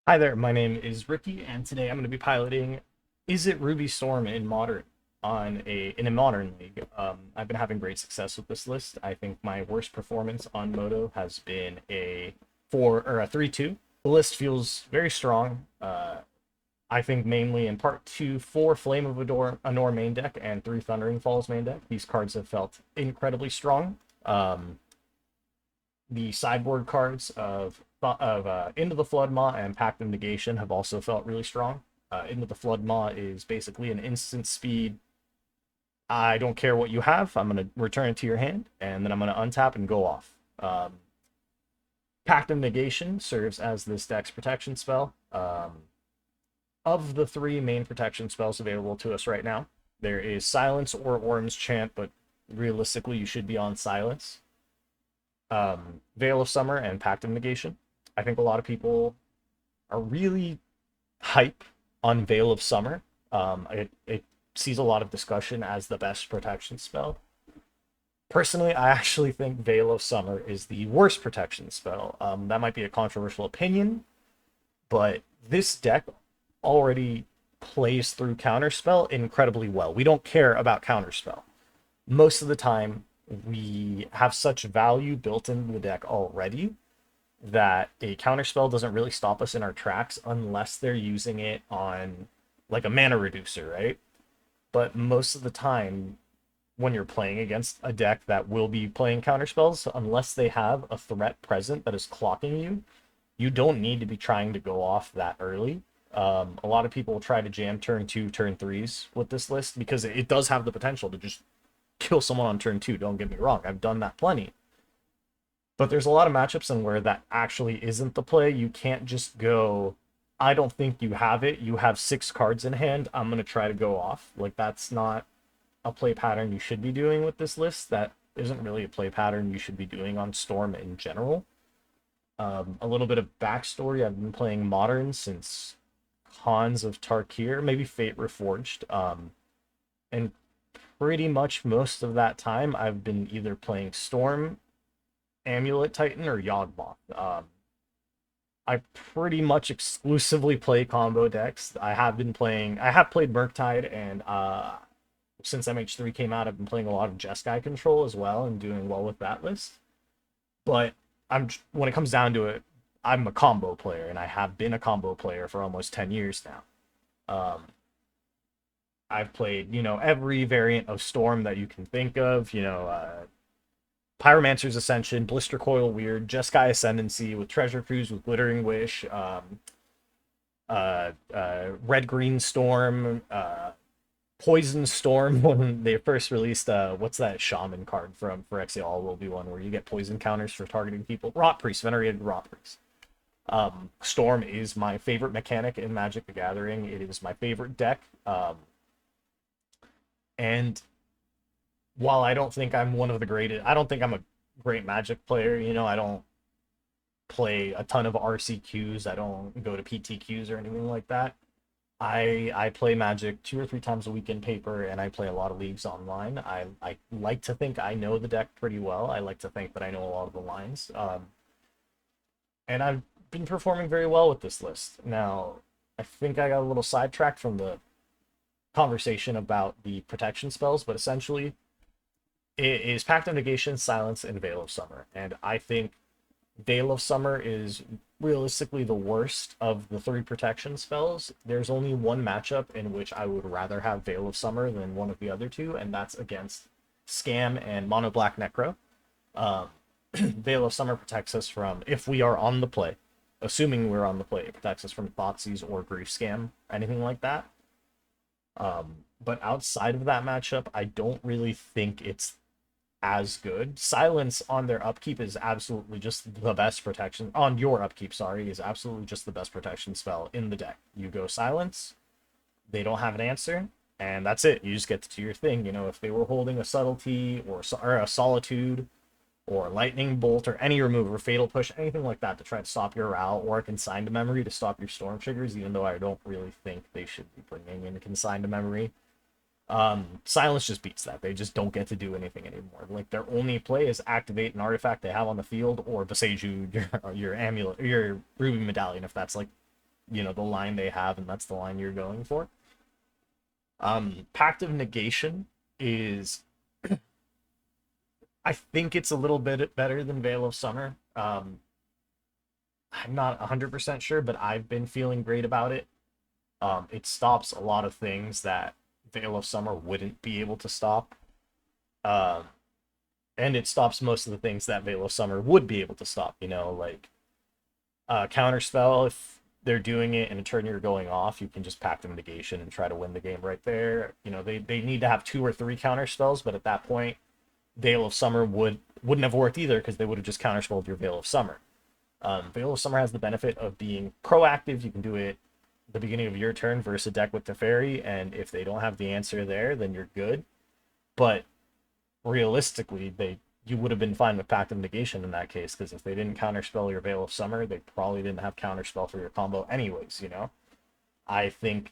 Hi there, my name is Ricky, and today I'm going to be piloting Izzet Ruby Storm in Modern in a Modern League. I've been having great success with this list. I think my worst performance on Moto has been a 3-2. The list feels very strong. I think mainly in part 2, 4 Flame of Anor main deck and 3 Thundering Falls main deck. These cards have felt incredibly strong. The sideboard cards of Into the Flood Maw and Pact of Negation have also felt really strong. Into the Flood Maw is basically an instant speed. I don't care what you have. I'm going to return it to your hand, and then I'm going to untap and go off. Pact of Negation serves as this deck's protection spell. Of the 3 main protection spells available to us right now, there is Silence or Orm's Chant, but realistically, you should be on Silence. Veil of Summer and Pact of Negation. I think a lot of people are really hype on Veil of Summer. It sees a lot of discussion as the best protection spell. Personally, I actually think Veil of Summer is the worst protection spell. That might be a controversial opinion, but this deck already plays through Counterspell incredibly well. We don't care about Counterspell. Most of the time, we have such value built into the deck already that a counterspell doesn't really stop us in our tracks unless they're using it on like a mana reducer, right? But most of the time, when you're playing against a deck that will be playing counterspells, unless they have a threat present that is clocking you, you don't need to be trying to go off that early. A lot of people try to jam turn 2, turn 3s with this list because it does have the potential to just kill someone on turn 2. Don't get me wrong, I've done that plenty. But there's a lot of matchups in where that actually isn't the play. You can't just go, I don't think you have it. You have 6 cards in hand. I'm going to try to go off. Like, that's not a play pattern you should be doing with this list. That isn't really a play pattern you should be doing on Storm in general. A little bit of backstory. I've been playing Modern since Khans of Tarkir, maybe Fate Reforged. And pretty much most of that time, I've been either playing Storm, Amulet Titan, or Yawgmoth. I pretty much exclusively play combo decks. I have played Murktide, and since MH3 came out, I've been playing a lot of Jeskai control as well and doing well with that list. But when it comes down to it, I'm a combo player, and I have been a combo player for almost 10 years now. Um, I've played, every variant of Storm that you can think of, Pyromancer's Ascension, Blister Coil Weird, Jeskai Ascendancy with Treasure Cruise with Glittering Wish, Red Green Storm, Poison Storm when they first released what's that shaman card from for Exile All Will Be One where you get poison counters for targeting people. Rot Priest, Venerated Rot Priest. Storm is my favorite mechanic in Magic the Gathering. It is my favorite deck. And while I don't think I'm one of the greatest, I don't think I'm a great Magic player. I don't play a ton of RCQs. I don't go to PTQs or anything like that. I play Magic 2 or 3 times a week in paper, and I play a lot of leagues online. I like to think I know the deck pretty well. I like to think that I know a lot of the lines. And I've been performing very well with this list. Now, I think I got a little sidetracked from the conversation about the protection spells, but essentially, it is Pact of Negation, Silence, and Veil of Summer. And I think Veil of Summer is realistically the worst of the 3 protection spells. There's only one matchup in which I would rather have Veil of Summer than one of the other 2, and that's against Scam and Mono Black Necro. Veil of Summer protects us from, if we are on the play, assuming we're on the play, it protects us from Thoughtseize or Grief Scam, anything like that. But outside of that matchup, I don't really think it's as good. Silence on their upkeep is absolutely just the best protection. On your upkeep, sorry, is absolutely just the best protection spell in the deck. You go Silence, they don't have an answer, and that's it. You just get to do your thing. If they were holding a Subtlety or a Solitude or Lightning Bolt or any remover, Fatal Push, anything like that to try to stop your route, or a Consign to Memory to stop your Storm triggers, even though I don't really think they should be bringing in Consign to Memory. Silence just beats that. They just don't get to do anything anymore. Like, their only play is activate an artifact they have on the field or Beseju your amulet, your Ruby Medallion, if that's like you know, the line they have, and that's the line you're going for. Pact of Negation is, I think it's a little bit better than Veil of Summer. I'm not 100% sure, but I've been feeling great about it. It stops a lot of things that Veil of Summer wouldn't be able to stop. Um, and it stops most of the things that Veil of Summer would be able to stop, you know, like counterspell. If they're doing it in a turn you're going off, you can just Pact of Negation and try to win the game right there. You know, they need to have 2 or 3 counterspells, but at that point, Veil of Summer wouldn't have worked either because they would have just counterspelled your Veil of Summer. Veil of Summer has the benefit of being proactive. You can do it the beginning of your turn versus a deck with Teferi, and if they don't have the answer there, then you're good. But realistically, you would have been fine with Pact of Negation in that case, because if they didn't counterspell your Veil of Summer, they probably didn't have counterspell for your combo anyways, you know? I think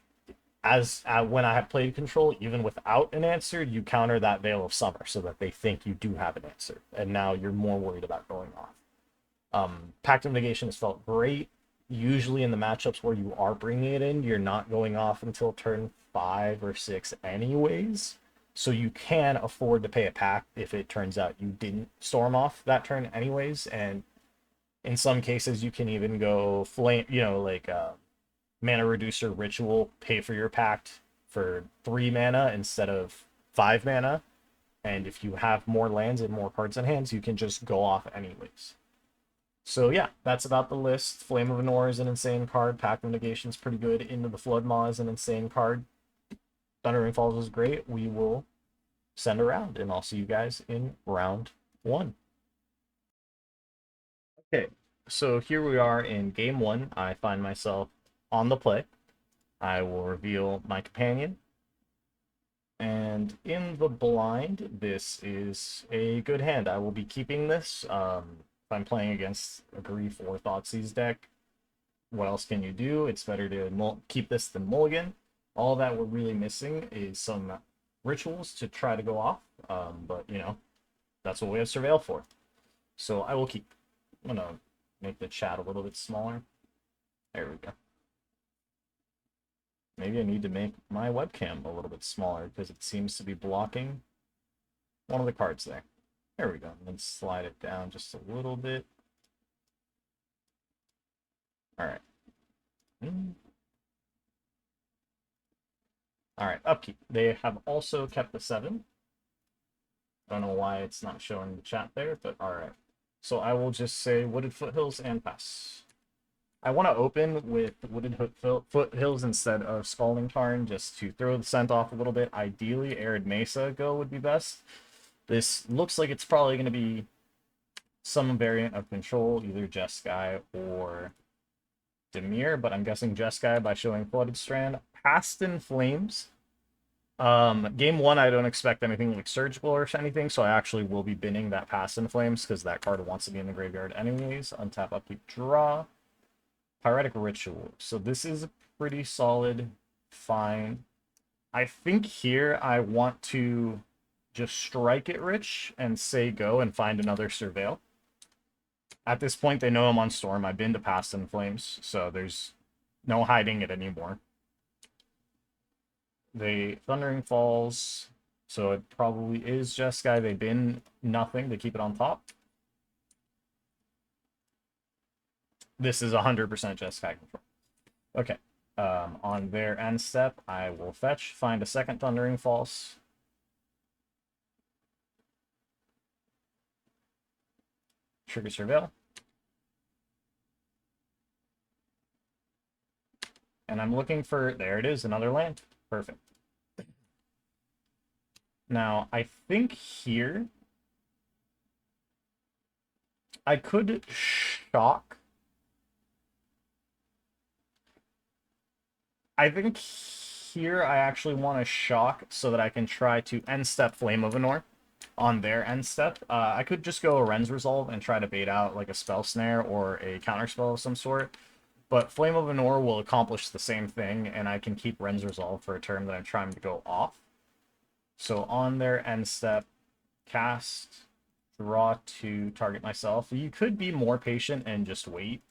as when I have played Control, even without an answer, you counter that Veil of Summer so that they think you do have an answer, and now you're more worried about going off. Pact of Negation has felt great. Usually in the matchups where you are bringing it in, you're not going off until turn 5 or 6 anyways. So you can afford to pay a pack if it turns out you didn't storm off that turn anyways. And in some cases, you can even go flame, you know, like mana reducer ritual, pay for your pact for 3 mana instead of 5 mana. And if you have more lands and more cards in hands, you can just go off anyways. So yeah, that's about the list. Flame of Anor is an insane card. Pact of Negation is pretty good. Into the Flood Maw is an insane card. Thundering Falls was great. We will send a round, and I'll see you guys in round 1. Okay, so here we are in game 1. I find myself on the play. I will reveal my companion. And in the blind, this is a good hand. I will be keeping this. If I'm playing against a Grief or Thoughtseize deck, what else can you do? It's better to keep this than mulligan. All that we're really missing is some rituals to try to go off, but you know, that's what we have Surveil for. So I will keep. I'm gonna make the chat a little bit smaller. There we go. Maybe I need to make my webcam a little bit smaller because it seems to be blocking one of the cards there. There we go. And then slide it down just a little bit. All right. All right, upkeep. They have also kept the 7. I don't know why it's not showing the chat there, but all right. So I will just say Wooded Foothills and pass. I want to open with Wooded Foothills instead of Scalding Tarn just to throw the scent off a little bit. Ideally, Arid Mesa go would be best. This looks like it's probably going to be some variant of Control, either Jeskai or Dimir, but I'm guessing Jeskai by showing Flooded Strand. Past in Flames. Game 1, I don't expect anything like Surgical or anything, so I actually will be binning that Past in Flames because that card wants to be in the graveyard anyways. Untap, upkeep, draw. Pyretic Ritual. So this is a pretty solid find. I think here I want to just strike it rich and say go and find another Surveil. At this point, they know I'm on Storm. I've been to Past in Flames, so there's no hiding it anymore. They Thundering Falls, so it probably is Jeskai. They bin nothing. They keep it on top. This is 100% Jeskai control. Okay. On their end step, I will fetch, find a second Thundering Falls. Trigger Surveil. And I'm looking for, there it is, another land. Perfect. Now, I think here I could shock. I think here I actually want to shock so that I can try to end step Flame of Anor on their end step. I could just go a Ren's Resolve and try to bait out like a Spell Snare or a counterspell of some sort. But Flame of Anor will accomplish the same thing, and I can keep Ren's Resolve for a turn that I'm trying to go off. So on their end step, cast, draw to target myself. You could be more patient and just wait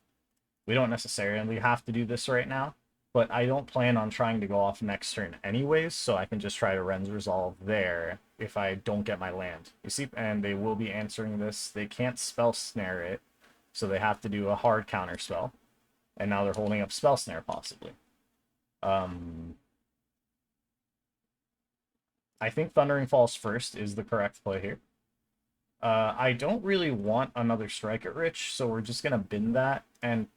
We don't necessarily have to do this right now, but I don't plan on trying to go off next turn anyways, so I can just try to Ren's Resolve there if I don't get my land. You see, and they will be answering this. They can't spell snare it, so they have to do a hard counter spell. And now they're holding up spell snare possibly. I think Thundering Falls first is the correct play here. I don't really want another Strike at Rich, so we're just going to bin that and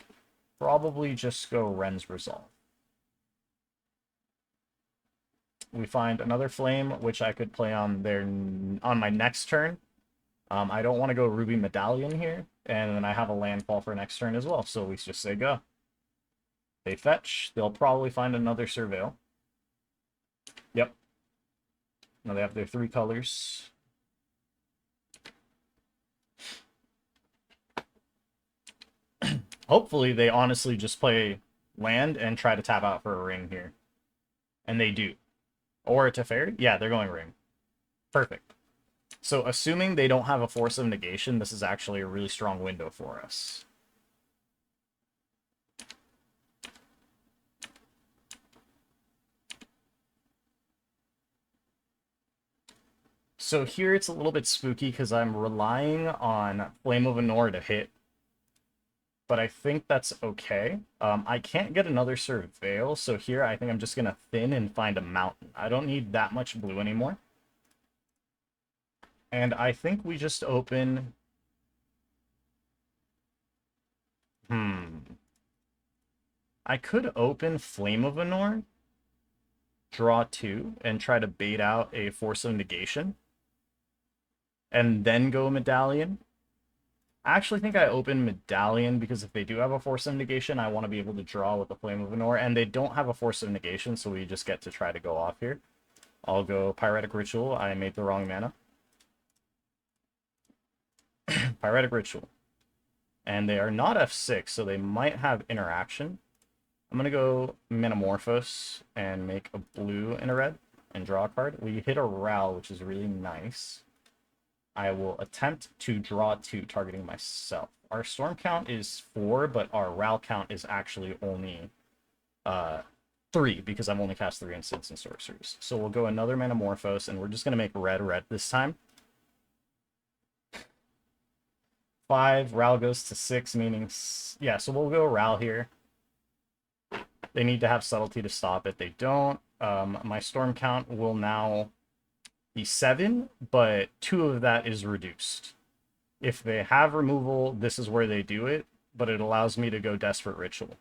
probably just go Ren's Resolve. We find another Flame, which I could play on my next turn. I don't want to go Ruby Medallion here, and then I have a landfall for next turn as well, so we just say go. They fetch. They'll probably find another Surveil. Yep. Now they have their 3 colors. Hopefully they honestly just play land and try to tap out for a ring here. And they do. Or a Teferi? Yeah, they're going ring. Perfect. So assuming they don't have a Force of Negation, this is actually a really strong window for us. So here it's a little bit spooky because I'm relying on Flame of Anor to hit. But I think that's okay. I can't get another Surveil, so here I think I'm just going to thin and find a mountain. I don't need that much blue anymore. And I think we just open... I could open Flame of Anor, draw 2, and try to bait out a Force of Negation. And then go Medallion. I actually think I open Medallion because if they do have a Force of Negation, I want to be able to draw with the Flame of Anor. And they don't have a Force of Negation, so we just get to try to go off here. I'll go Pyretic Ritual. I made the wrong mana. Pyretic Ritual. And they are not F6, so they might have interaction. I'm going to go Metamorphose and make a blue and a red and draw a card. We hit a Ral, which is really nice. I will attempt to draw 2, targeting myself. Our storm count is 4, but our Ral count is actually only 3, because I've only cast 3 instants and sorceries. So we'll go another Metamorphose, and we're just going to make red this time. 5, Ral goes to 6, meaning... Yeah, so we'll go Ral here. They need to have Subtlety to stop it. They don't. My storm count will now... be 7, but 2 of that is reduced. If they have removal, this is where they do it, but it allows me to go Desperate Ritual.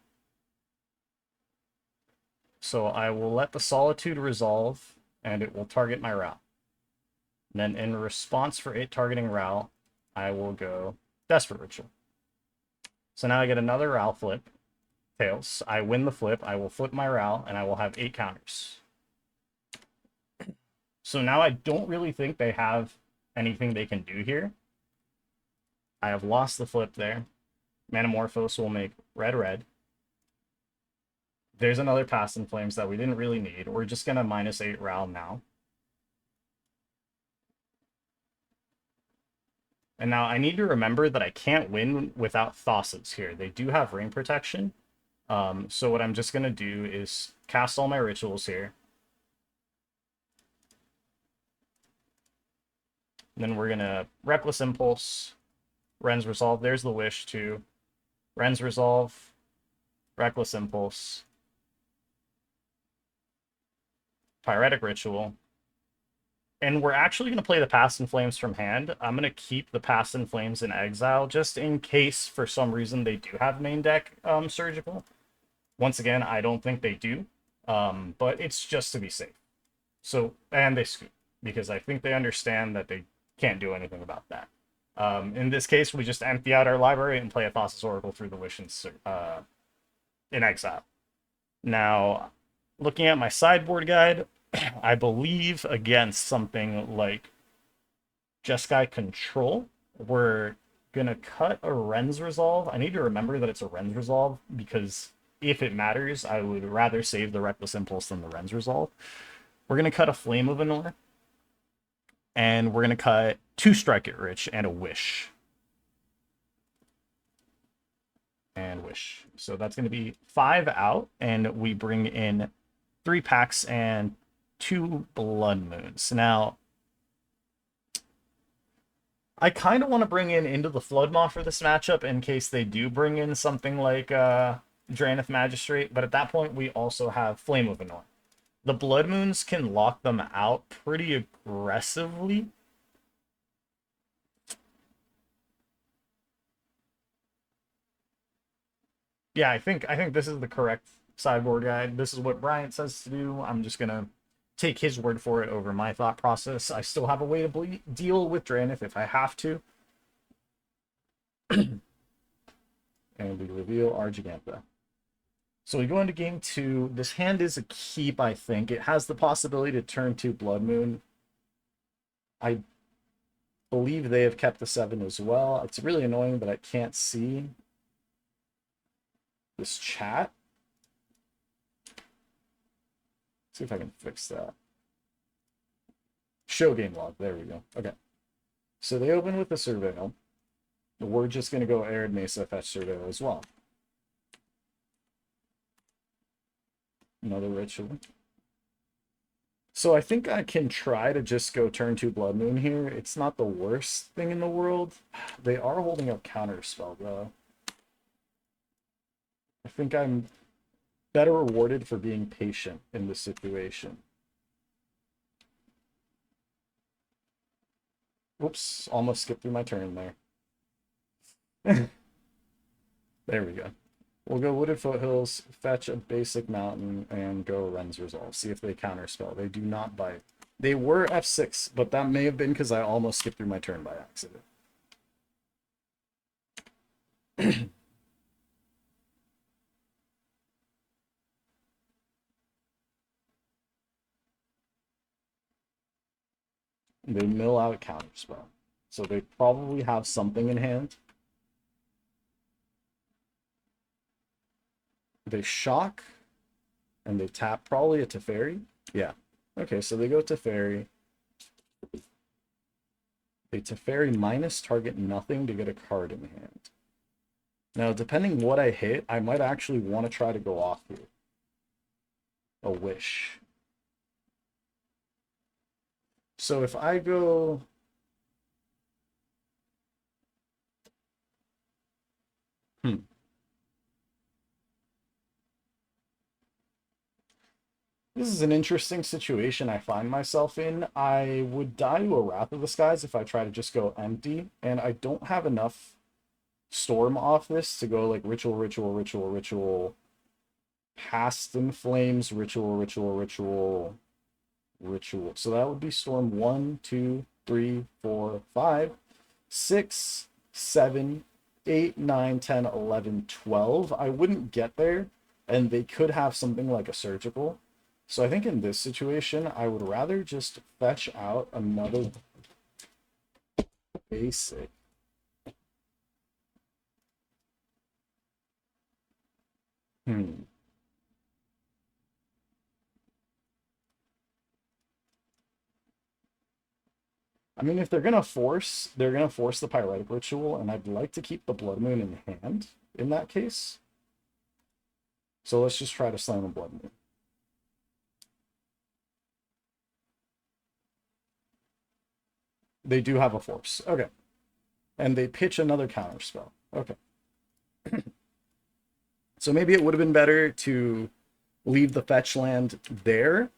So I will let the Solitude resolve, and it will target my Ral. And then in response for it targeting Ral, I will go Desperate Ritual. So now I get another Ral flip. Tails. I win the flip, I will flip my Ral, and I will have 8 counters. So now I don't really think they have anything they can do here. I have lost the flip there. Metamorphose will make red. There's another Past in Flames that we didn't really need. We're just going to -8 Ral now. And now I need to remember that I can't win without Thassa's here. They do have ring protection. So what I'm just going to do is cast all my rituals here. And then we're going to Reckless Impulse, Ren's Resolve. There's the Wish, too. Ren's Resolve, Reckless Impulse, Pyretic Ritual. And we're actually going to play the Past in Flames from hand. I'm going to keep the Past in Flames in exile, just in case, for some reason, they do have main deck Surgical. Once again, I don't think they do, but it's just to be safe. So, and they scoop, because I think they understand that they can't do anything about that. In this case, we just empty out our library and play a Thassa's Oracle through the Wish in exile. Now, looking at my sideboard guide, I believe against something like Jeskai Control, we're going to cut a Ren's Resolve. I need to remember that it's a Ren's Resolve, because if it matters, I would rather save the Reckless Impulse than the Ren's Resolve. We're going to cut a Flame of Anor. And we're going to cut 2 Strike It Rich and a Wish. and Wish. So that's going to be 5 out, and we bring in 3 packs and 2 Blood Moons. Now, I kind of want to bring in Into the Floodmaw for this matchup in case they do bring in something like Drannith Magistrate, but at that point we also have Flame of Annoy. The Blood Moons can lock them out pretty aggressively. Yeah, I think this is the correct sideboard guide. This is what Bryant says to do. I'm just gonna take his word for it over my thought process. I still have a way to deal with Drannith if I have to. And we reveal our Giganta. So we go into game 2. This hand is a keep, I think. It has the possibility to turn to Blood Moon. I believe they have kept the 7 as well. It's really annoying that I can't see this chat. Let's see if I can fix that. Show game log. There we go. Okay. So they open with the Surveil. We're just going to go Arid Mesa, fetch Surveil as well. Another ritual. So I think I can try to just go turn 2 Blood Moon here. It's not the worst thing in the world. They are holding up Counterspell, though. I think I'm better rewarded for being patient in this situation. Oops, almost skipped through my turn there. There we go. We'll go Wooded Foothills, fetch a basic mountain, and go Ren's Resolve. See if they counterspell. They do not bite. They were F6, but that may have been because I almost skipped through my turn by accident. They mill out a counterspell. So they probably have something in hand. They shock, and they tap probably a Teferi. Yeah. Okay, so they go Teferi. They Teferi minus target nothing to get a card in hand. Now, depending what I hit, I might actually want to try to go off here. A Wish. So if I go... This is an interesting situation I find myself in. I would die to a Wrath of the Skies if I try to just go empty, and I don't have enough Storm off this to go like Ritual, Ritual, Ritual, Ritual, Past in Flames, Ritual, Ritual, Ritual, Ritual. So that would be Storm 1, 2, 3, 4, 5, 6, 7, 8, 9, 10, 11, 12. I wouldn't get there, and they could have something like a Surgical. So I think in this situation, I would rather just fetch out another basic. I mean, if they're gonna force the Pyretic Ritual, and I'd like to keep the Blood Moon in hand in that case. So let's just try to slam a Blood Moon. They do have a force. Okay. And they pitch another counterspell. Okay. So maybe it would have been better to leave the fetch land there.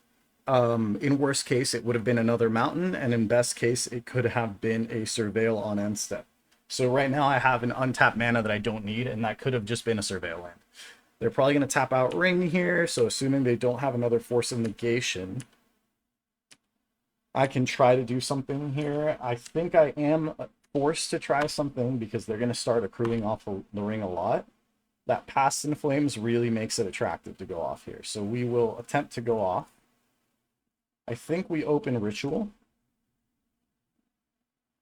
In worst case, it would have been another mountain, and in best case, it could have been a Surveil on end step. So right now I have an untapped mana that I don't need, and that could have just been a Surveil land. They're probably going to tap out Ring here, so assuming they don't have another Force of Negation, I can try to do something here. I think I am forced to try something because they're going to start accruing off the Ring a lot. That Past in Flames really makes it attractive to go off here. So we will attempt to go off. I think we open Ritual.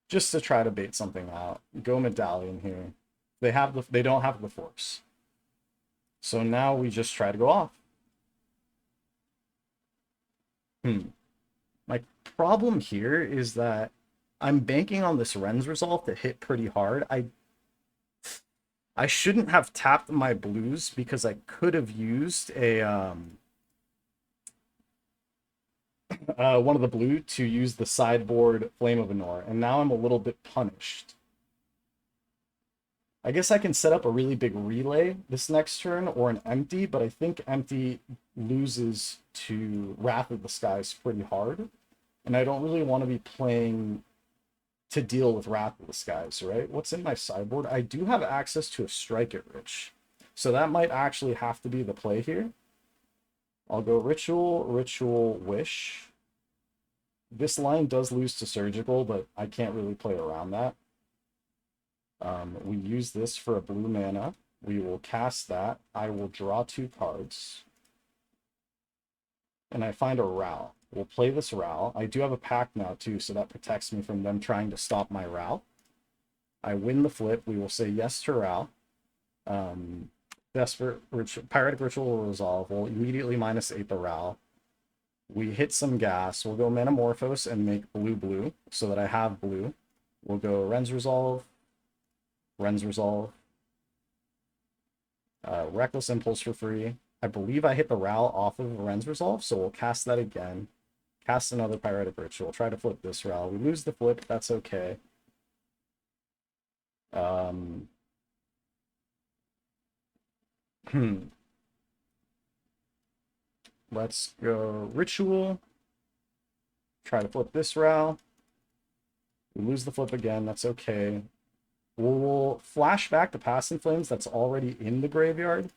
Just to try to bait something out. Go Medallion here. They don't have the Force. So now we just try to go off. My problem here is that I'm banking on this Ren's Resolve to hit pretty hard. I shouldn't have tapped my blues because I could have used a one of the blue to use the sideboard Flame of Anor, and now I'm a little bit punished. I guess I can set up a really big relay this next turn or an empty, but I think empty loses to Wrath of the Skies pretty hard. And I don't really want to be playing to deal with Wrath of the Skies, right? What's in my sideboard? I do have access to a Strike It Rich. So that might actually have to be the play here. I'll go Ritual, Ritual, Wish. This line does lose to Surgical, but I can't really play around that. We use this for a blue mana. We will cast that. I will draw 2 cards. And I find a Ral. We'll play this Ral. I do have a pact now too, so that protects me from them trying to stop my Ral. I win the flip. We will say yes to Ral. Pyretic Ritual will resolve. We'll immediately -8 the Ral. We hit some gas. We'll go Manamorphose and make blue so that I have blue. We'll go Ren's Resolve. Ren's Resolve. Reckless Impulse for free. I believe I hit the Ral off of Ren's Resolve, so we'll cast that again. Cast another Pyretic Ritual. Try to flip this Ral. We lose the flip. That's okay. Let's go Ritual. Try to flip this Ral. We lose the flip again. That's okay. We'll flash back to Past in Flames that's already in the graveyard.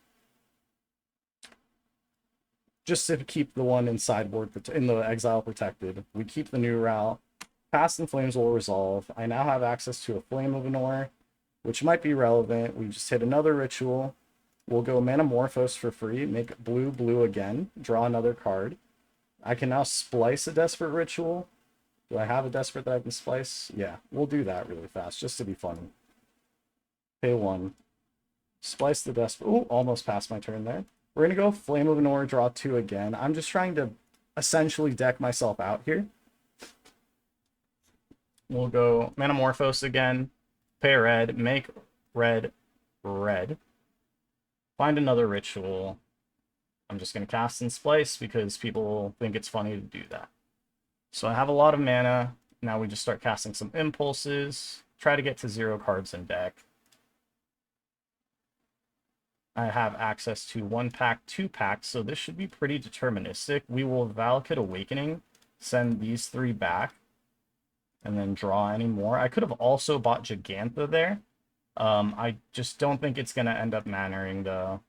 Just to keep the one in sideboard, in the exile protected. We keep the new Ral. Past in Flames will resolve. I now have access to a Flame of Anor, which might be relevant. We just hit another Ritual. We'll go Manamorphose for free, make blue again, draw another card. I can now splice a Desperate Ritual. Do I have a Desperate that I can splice? Yeah, we'll do that really fast, just to be funny. Pay 1. Splice the Desperate. Ooh, almost passed my turn there. We're going to go Flame of Anor, draw 2 again. I'm just trying to essentially deck myself out here. We'll go Manamorphose again, pay red, make red. Find another Ritual. I'm just going to cast and splice because people think it's funny to do that. So I have a lot of mana. Now we just start casting some impulses. Try to get to 0 cards in deck. I have access to 1 pack, 2 packs, so this should be pretty deterministic. We will Valakut Awakening, send these 3 back, and then draw any more. I could have also bought Gigantha there. I just don't think it's going to end up mattering, though.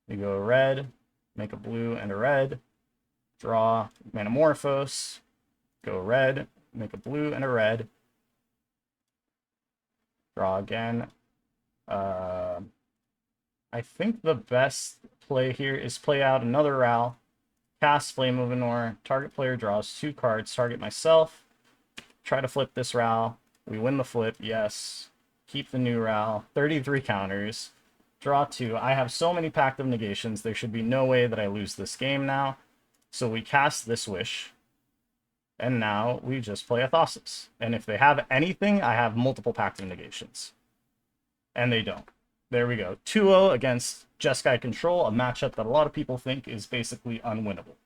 We go red, make a blue and a red, draw Manamorphose, go red, make a blue and a red, draw again. I think the best play here is play out another Ral, cast Flame of Anor, target player draws 2 cards, target myself, try to flip this Ral, we win the flip, yes, keep the new Ral, 33 counters, draw 2. I have so many Pact of Negations, there should be no way that I lose this game now, so we cast this Wish, and now we just play a Thassa's, and if they have anything, I have multiple Pact of Negations, and they don't. There we go. 2-0 against Jeskai Control, a matchup that a lot of people think is basically unwinnable.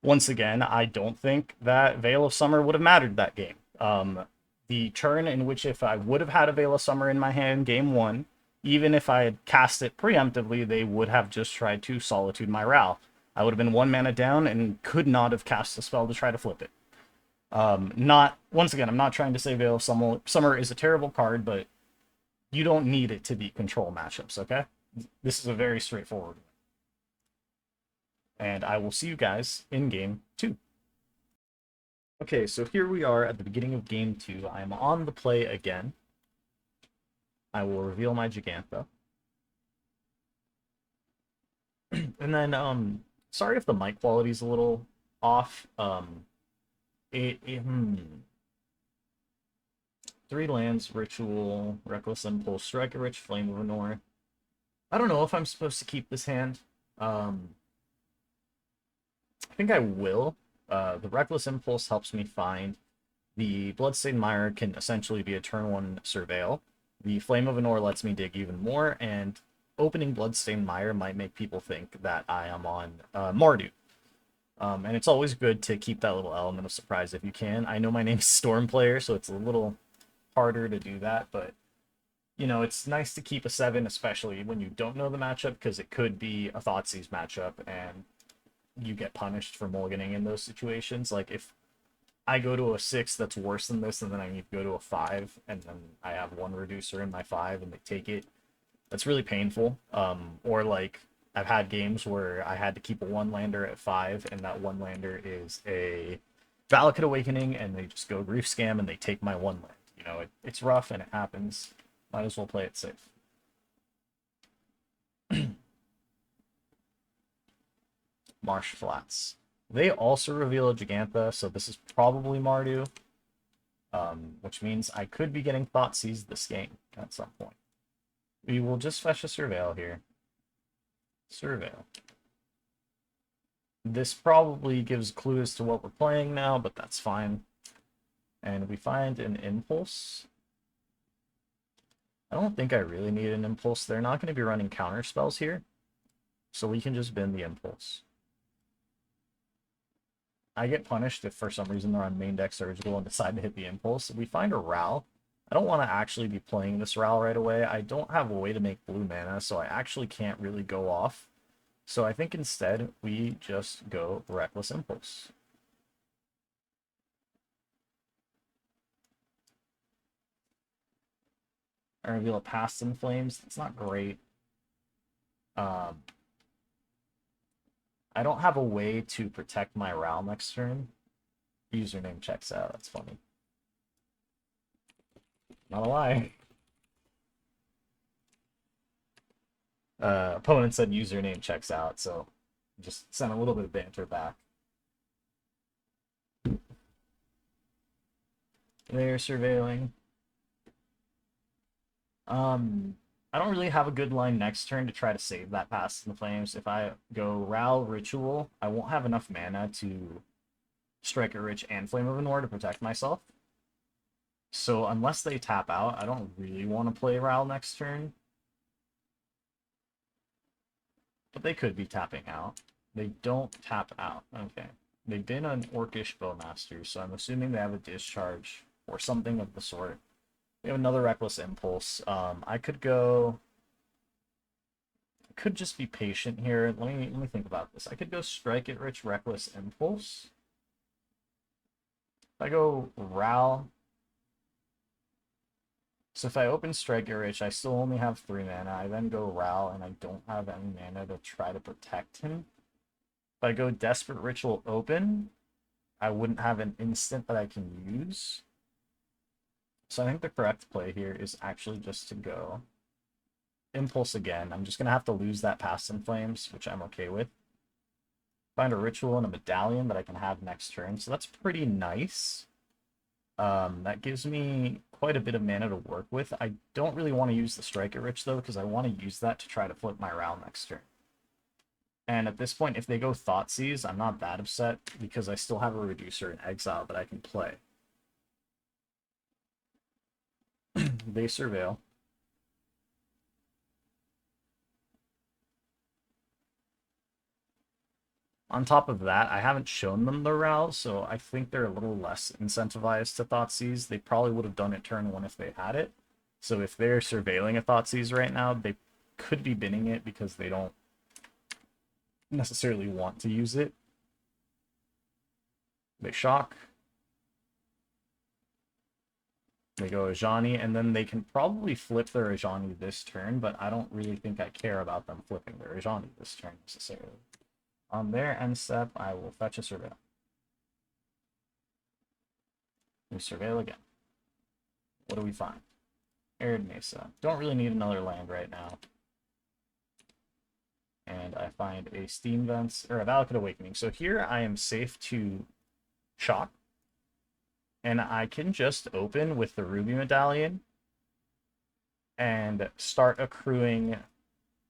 Once again, I don't think that Veil of Summer would have mattered that game. The turn in which if I would have had a Veil of Summer in my hand, game 1, even if I had cast it preemptively, they would have just tried to Solitude my Ral. I would have been 1 mana down and could not have cast a spell to try to flip it. Once again, I'm not trying to say Veil of Summer is a terrible card, but you don't need it to beat control matchups, okay? This is a very straightforward one. And I will see you guys in game 2. Okay, so here we are at the beginning of game 2. I am on the play again. I will reveal my Gigantha. And then, sorry if the mic quality is a little off. 3 lands, Ritual, Reckless Impulse, Strike a Rich, Flame of Anor. I don't know if I'm supposed to keep this hand. I think I will. The Reckless Impulse helps me find the Bloodstained Mire can essentially be a turn 1 Surveil. The Flame of Anor lets me dig even more, and opening Bloodstained Mire might make people think that I am on Mardu. And it's always good to keep that little element of surprise if you can. I know my name's Storm Player, so it's a little harder to do that, but you know, it's nice to keep a 7, especially when you don't know the matchup, because it could be a Thoughtseize matchup, and you get punished for mulliganing in those situations. Like, if I go to a 6 that's worse than this, and then I need to go to a 5, and then I have one reducer in my 5, and they take it, that's really painful. Or, like, I've had games where I had to keep a 1-lander at 5, and that 1-lander is a Valakut Awakening, and they just go Grief Scam, and they take my 1 land. You know, it's rough, and it happens. Might as well play it safe. Marsh Flats. They also reveal a Gigantha, so this is probably Mardu. Which means I could be getting Thoughtseize this game at some point. We will just fetch a Surveil here. Surveil. This probably gives clues to what we're playing now, but that's fine. And we find an Impulse. I don't think I really need an Impulse. They're not going to be running counter spells here, so we can just bin the Impulse. I get punished if for some reason they're on main deck Surgical and decide to hit the Impulse. We find a Ral. I don't want to actually be playing this Ral right away. I don't have a way to make blue mana, so I actually can't really go off. So I think instead we just go Reckless Impulse. I reveal a Past in Flames. It's not great. I don't have a way to protect my Ral next turn. Username checks out. That's funny. Not a lie. Opponent said username checks out, so just sent a little bit of banter back. They're surveilling. I don't really have a good line next turn to try to save that Past in the Flames. If I go Ral Ritual, I won't have enough mana to Strike it Rich and Flame of Anor to protect myself. So unless they tap out, I don't really want to play Ral next turn. But they could be tapping out. They don't tap out. Okay. They've been an Orcish Bowmaster, so I'm assuming they have a Discharge or something of the sort. We have another Reckless Impulse. I could go... I could just be patient here. Let me think about this. I could go Strike it Rich, Reckless Impulse. If I go Ral... So if I open Strike it Rich, I still only have 3 mana. I then go Ral, and I don't have any mana to try to protect him. If I go Desperate Ritual open, I wouldn't have an instant that I can use. So I think the correct play here is actually just to go Impulse again. I'm just going to have to lose that Past in Flames, which I'm okay with. Find a Ritual and a Medallion that I can have next turn. So that's pretty nice. That gives me quite a bit of mana to work with. I don't really want to use the Strike it Rich, though, because I want to use that to try to flip my Ral next turn. And at this point, if they go Thoughtseize, I'm not that upset, because I still have a Reducer in Exile that I can play. They Surveil. On top of that, I haven't shown them the Ral, so I think they're a little less incentivized to Thoughtseize. They probably would have done it turn 1 if they had it. So if they're surveilling a Thoughtseize right now, they could be binning it because they don't necessarily want to use it. They shock. They go Ajani, and then they can probably flip their Ajani this turn, but I don't really think I care about them flipping their Ajani this turn necessarily. On their end step, I will fetch a Surveil. We Surveil again. What do we find? Arid Mesa. Don't really need another land right now. And I find a Steam Vents, or a Valakut Awakening. So here I am safe to shock. And I can just open with the Ruby Medallion and start accruing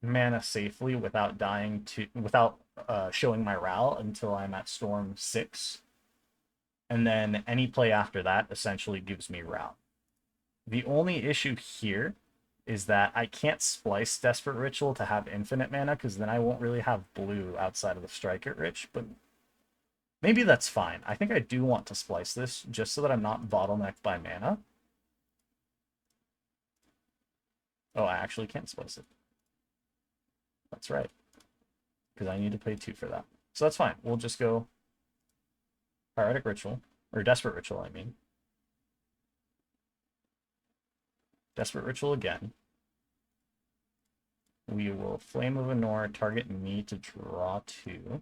mana safely without dying to, without showing my Ral until I'm at Storm 6. And then any play after that essentially gives me Ral. The only issue here is that I can't splice Desperate Ritual to have infinite mana, because then I won't really have blue outside of the Strike It Rich, but maybe that's fine. I think I do want to splice this, just so that I'm not bottlenecked by mana. Oh, I actually can't splice it. That's right. Because I need to pay 2 for that. So that's fine. We'll just go Pyretic Ritual, or Desperate Ritual, I mean. Desperate Ritual again. We will Flame of Anor, target me to draw 2.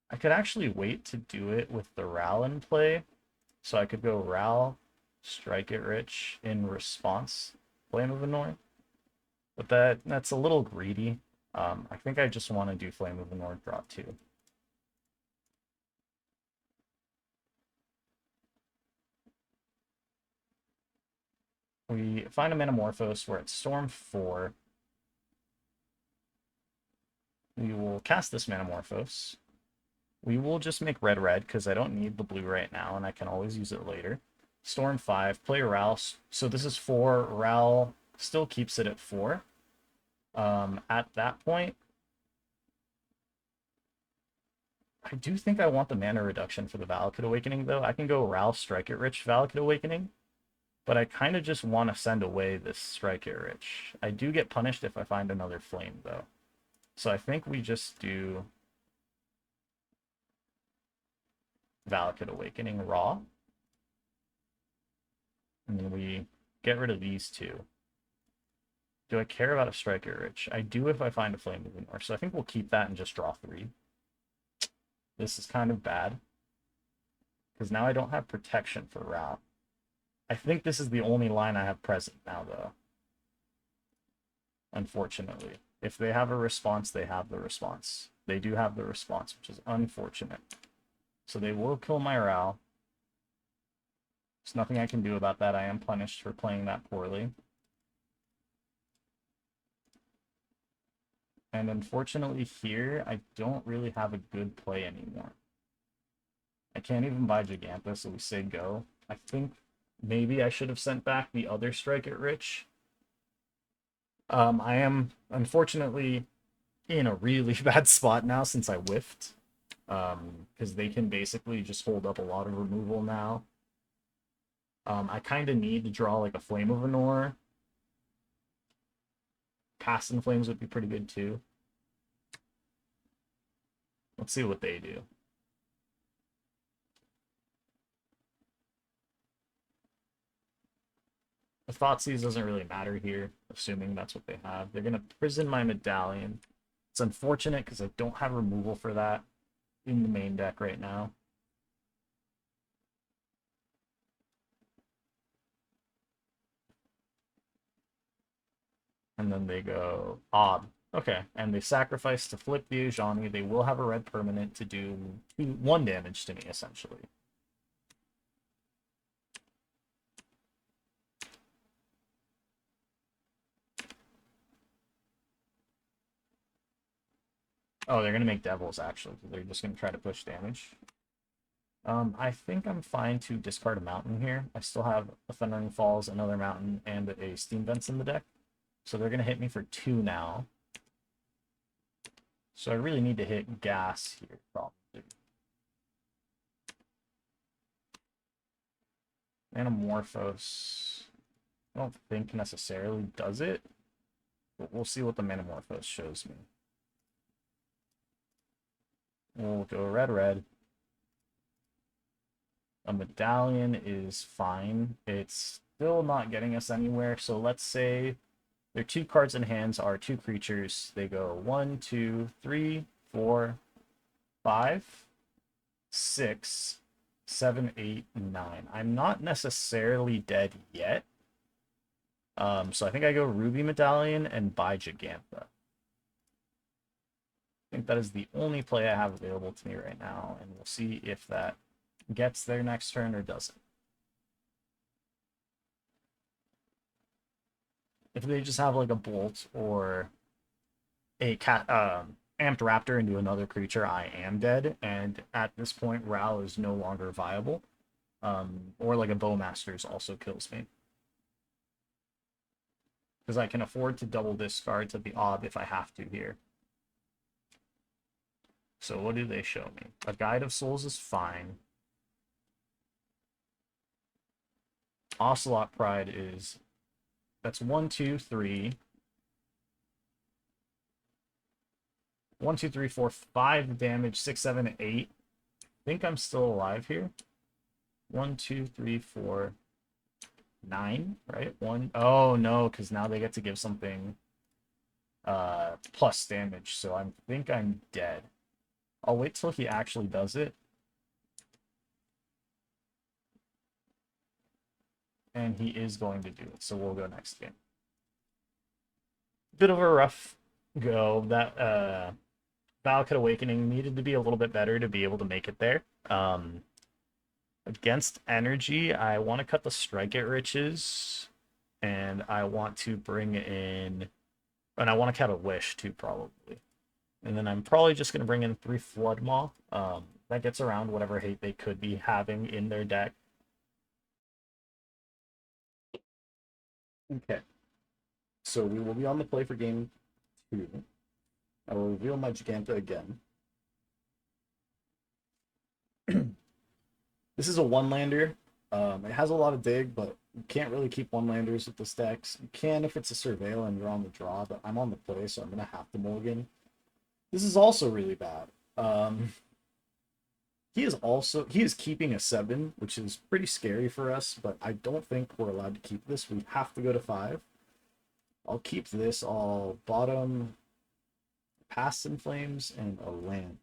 I could actually wait to do it with the Ral in play. So I could go Ral, Strike It Rich in response, Flame of Anor. But that's a little greedy. I think I just want to do Flame of Anor, draw 2. We find a Metamorphose where it's Storm 4. We will cast this Metamorphose. We will just make red because I don't need the blue right now, and I can always use it later. Storm 5, play Ral. So this is 4. Ral still keeps it at 4. At that point, I do think I want the mana reduction for the Valakut Awakening, though. I can go Ral, Strike It Rich, Valakut Awakening, but I kind of just want to send away this Strike It Rich. I do get punished if I find another Flame, though. So I think we just do Valakut Awakening raw. And then we get rid of these 2. Do I care about a Strike It Rich? I do if I find a Flame of Anor. So I think we'll keep that and just draw 3. This is kind of bad, because now I don't have protection for Ral. I think this is the only line I have present now, though. Unfortunately. If they have a response, they have the response. They do have the response, which is unfortunate. So they will kill my Ral. There's nothing I can do about that. I am punished for playing that poorly. And unfortunately here, I don't really have a good play anymore. I can't even buy Giganta, so we say go. I think maybe I should have sent back the other Strike It Rich. I am, unfortunately, in a really bad spot now since I whiffed. Because they can basically just hold up a lot of removal now. I kind of need to draw like a Flame of Anor. Past and Flames would be pretty good too. Let's see what they do. The Thoughtseize doesn't really matter here, assuming that's what they have. They're going to prison my Medallion. It's unfortunate because I don't have removal for that in the main deck right now. And then they go odd. Okay, and they sacrifice to flip the Ajani. They will have a red permanent to do 1 damage to me, essentially. Oh, they're going to make Devils, actually. They're just going to try to push damage. I think I'm fine to discard a mountain here. I still have a Thundering Falls, another mountain, and a Steam Vents in the deck. So they're going to hit me for 2 now. So I really need to hit gas here, probably. Manamorphose, I don't think necessarily does it, but we'll see what the Manamorphose shows me. We'll go red. A Medallion is fine. It's still not getting us anywhere, so let's say their 2 cards in hands are 2 creatures. They go 1, 2, 3, 4, 5, 6, 7, 8, 9. I'm not necessarily dead yet. So I think I go Ruby Medallion and buy Giganta. I think that is the only play I have available to me right now, and we'll see if that gets their next turn or doesn't. If they just have like a Bolt or a Amped Raptor into another creature, I am dead, and at this point Ral is no longer viable. Or like a Bowmaster's also kills me. Because I can afford to double discard to the Ob if I have to here. So what do they show me? A Guide of Souls is fine. Ocelot Pride is... That's 1, 2, 3. 1, 2, 3, 4, 5 damage, 6, 7, 8. I think I'm still alive here. 1, 2, 3, 4, 9, right? 1. Oh no, because now they get to give something plus damage, so I think I'm dead. I'll wait till he actually does it. And he is going to do it, so we'll go next game. Bit of a rough go. That Valakut Awakening needed to be a little bit better to be able to make it there. Against energy, I want to cut the Strike at Riches, and I want to bring in, and I want to cut a Wish too, probably. And then I'm probably just going to bring in 3 Flood Maw. That gets around whatever hate they could be having in their deck. Okay. So we will be on the play for game 2. I will reveal my Giganta again. This is a one-lander. It has a lot of dig, but you can't really keep one-landers with the stacks. You can if it's a Surveil and you're on the draw, but I'm on the play, so I'm going to have to mulligan. This is also really bad. He is keeping a 7, which is pretty scary for us, but I don't think we're allowed to keep this. We have to go to 5. I'll keep this. I'll bottom Past in Flames and a land.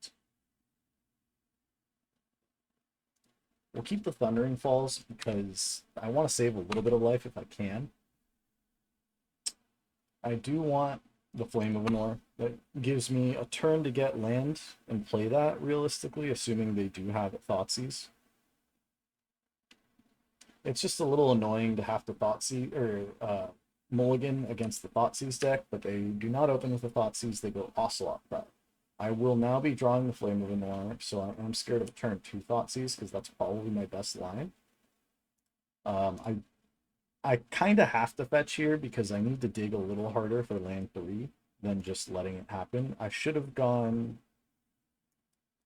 We'll keep the Thundering Falls because I want to save a little bit of life if I can. I do want the Flame of Anor. That gives me a turn to get land and play that realistically, assuming they do have Thoughtseize. It's just a little annoying to have to Thoughtseize or mulligan against the Thoughtseize deck, but they do not open with the Thoughtseize. They go Ocelot Pride. I will now be drawing the Flame of Anor, so I'm scared of a turn 2 Thoughtseize because that's probably my best line. I kind of have to fetch here because I need to dig a little harder for land 3 than just letting it happen. I should have gone...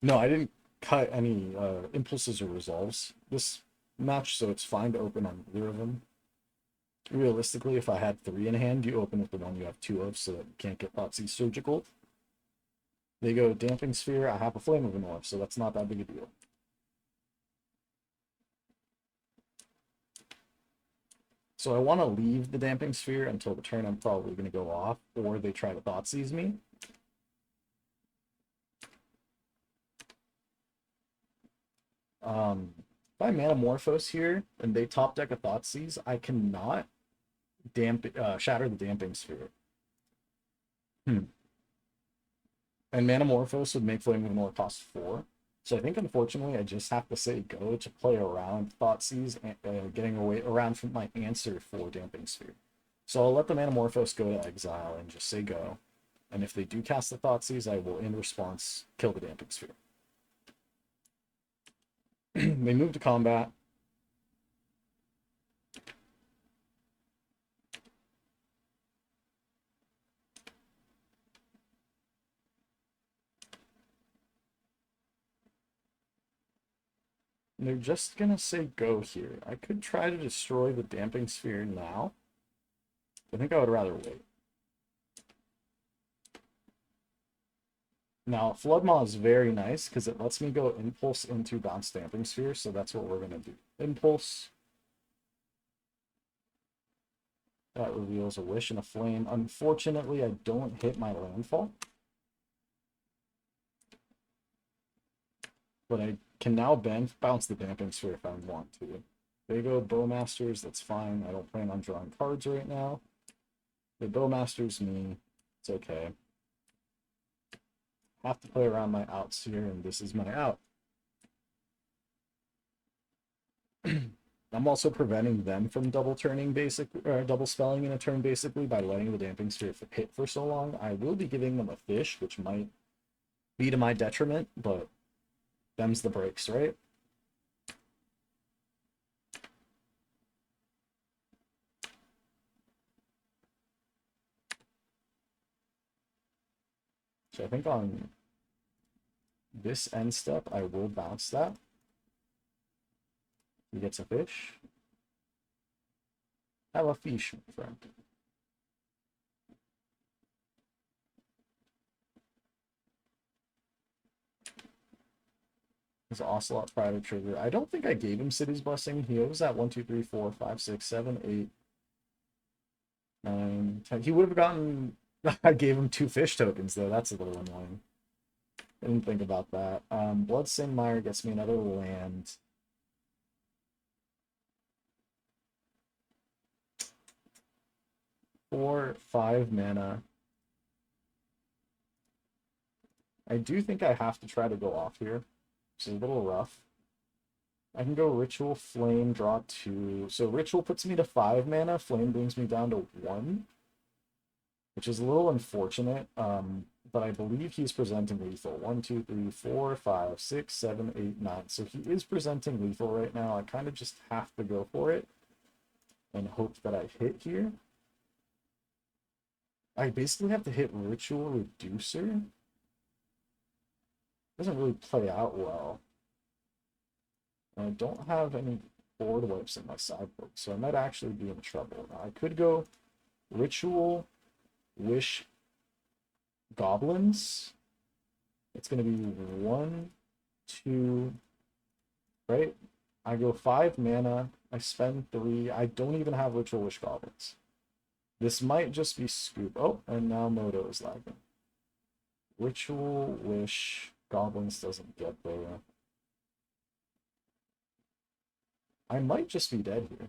No, I didn't cut any impulses or resolves this match, so it's fine to open on either of them. Realistically, if I had 3 in hand, you open with the one you have 2 of so that you can't get Thoughtseize Surgical. They go Damping Sphere, I have a Flame of Anor, so that's not that big a deal. So I want to leave the Damping Sphere until the turn I'm probably going to go off, or they try to Thoughtseize me. If I Manamorphose here, and they top deck a Thoughtseize, I cannot shatter the Damping Sphere. And Manamorphose would make Flame of Anor cost 4. So I think, unfortunately, I just have to say go to play around Thoughtseize, getting away around from my answer for Damping Sphere. So I'll let the Manamorphose go to exile and just say go. And if they do cast the Thoughtseize, I will, in response, kill the Damping Sphere. They move to combat. They're just gonna say go here. I could try to destroy the Damping Sphere now. I think I would rather wait. Now, Flood Maw is very nice because it lets me go Impulse into Bounce Damping Sphere, so that's what we're gonna do. Impulse. That reveals a Wish and a Flame. Unfortunately, I don't hit my landfall. But I can now bounce the Damping Sphere if I want to. They go Bowmasters, that's fine. I don't plan on drawing cards right now. They Bowmasters me, it's okay. Have to play around my outs here, and this is my out. I'm also preventing them from double spelling in a turn basically by letting the Damping Sphere hit for so long. I will be giving them a fish, which might be to my detriment, but them's the breaks, right? I think on this end step, I will bounce that. He gets a fish. Have a fish, my friend. His Ocelot Private Trigger. I don't think I gave him City's Blessing. He owes that 1, 2, 3, 4, 5, 6, 7, 8, 9, 10. He would have gotten... I gave him 2 fish tokens, though. That's a little annoying. I didn't think about that. Bloodstained Mire gets me another land. For 5 mana. I do think I have to try to go off here, which is a little rough. I can go Ritual, Flame, draw 2. So Ritual puts me to 5 mana. Flame brings me down to 1, which is a little unfortunate. But I believe he's presenting lethal. 1, 2, 3, 4, 5, 6, 7, 8, 9. So he is presenting lethal right now. I kind of just have to go for it and hope that I hit here. I basically have to hit Ritual Reducer. Doesn't really play out well. And I don't have any board wipes in my sideboard, so I might actually be in trouble. Now, I could go Ritual, Wish, Goblins. It's going to be 1, 2, right? I go 5 mana. I spend 3. I don't even have Ritual Wish Goblins. This might just be Scoop. Oh, and now Moto is lagging. Ritual Wish Goblins doesn't get there. I might just be dead here.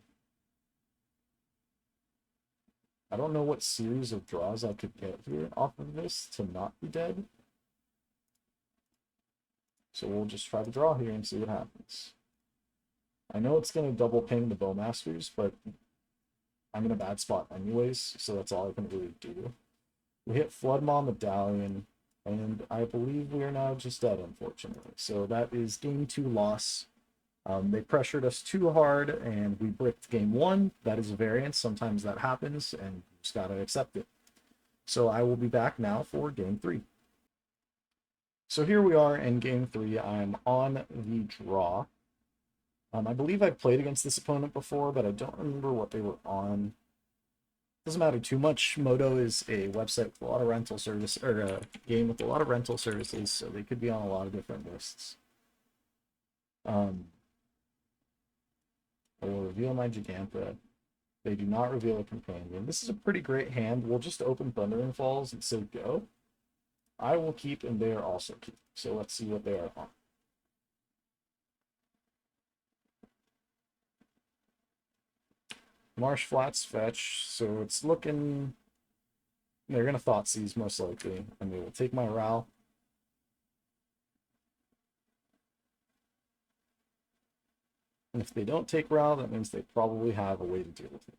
I don't know what series of draws I could get here off of this to not be dead. So we'll just try to draw here and see what happens. I know it's going to double ping the Bowmasters, but I'm in a bad spot anyways, so that's all I can really do. We hit Floodmaw Medallion, and I believe we are now just dead, unfortunately. So that is game 2 loss. They pressured us too hard, and we bricked game 1. That is a variance. Sometimes that happens, and you just gotta accept it. So I will be back now for game 3. So here we are in game 3. I'm on the draw. I believe I've played against this opponent before, but I don't remember what they were on. Doesn't matter too much. Moto is a website with a lot of rental service, or a game with a lot of rental services, so they could be on a lot of different lists. I will reveal my Giganta. They do not reveal a companion. This is a pretty great hand. We'll just open Thundering Falls and say go. I will keep, and they are also keep. So let's see what they are on. Marsh Flats fetch, so it's looking... They're going to Thoughtseize, most likely, and they will take my Ral. And if they don't take Ral, that means they probably have a way to deal with it.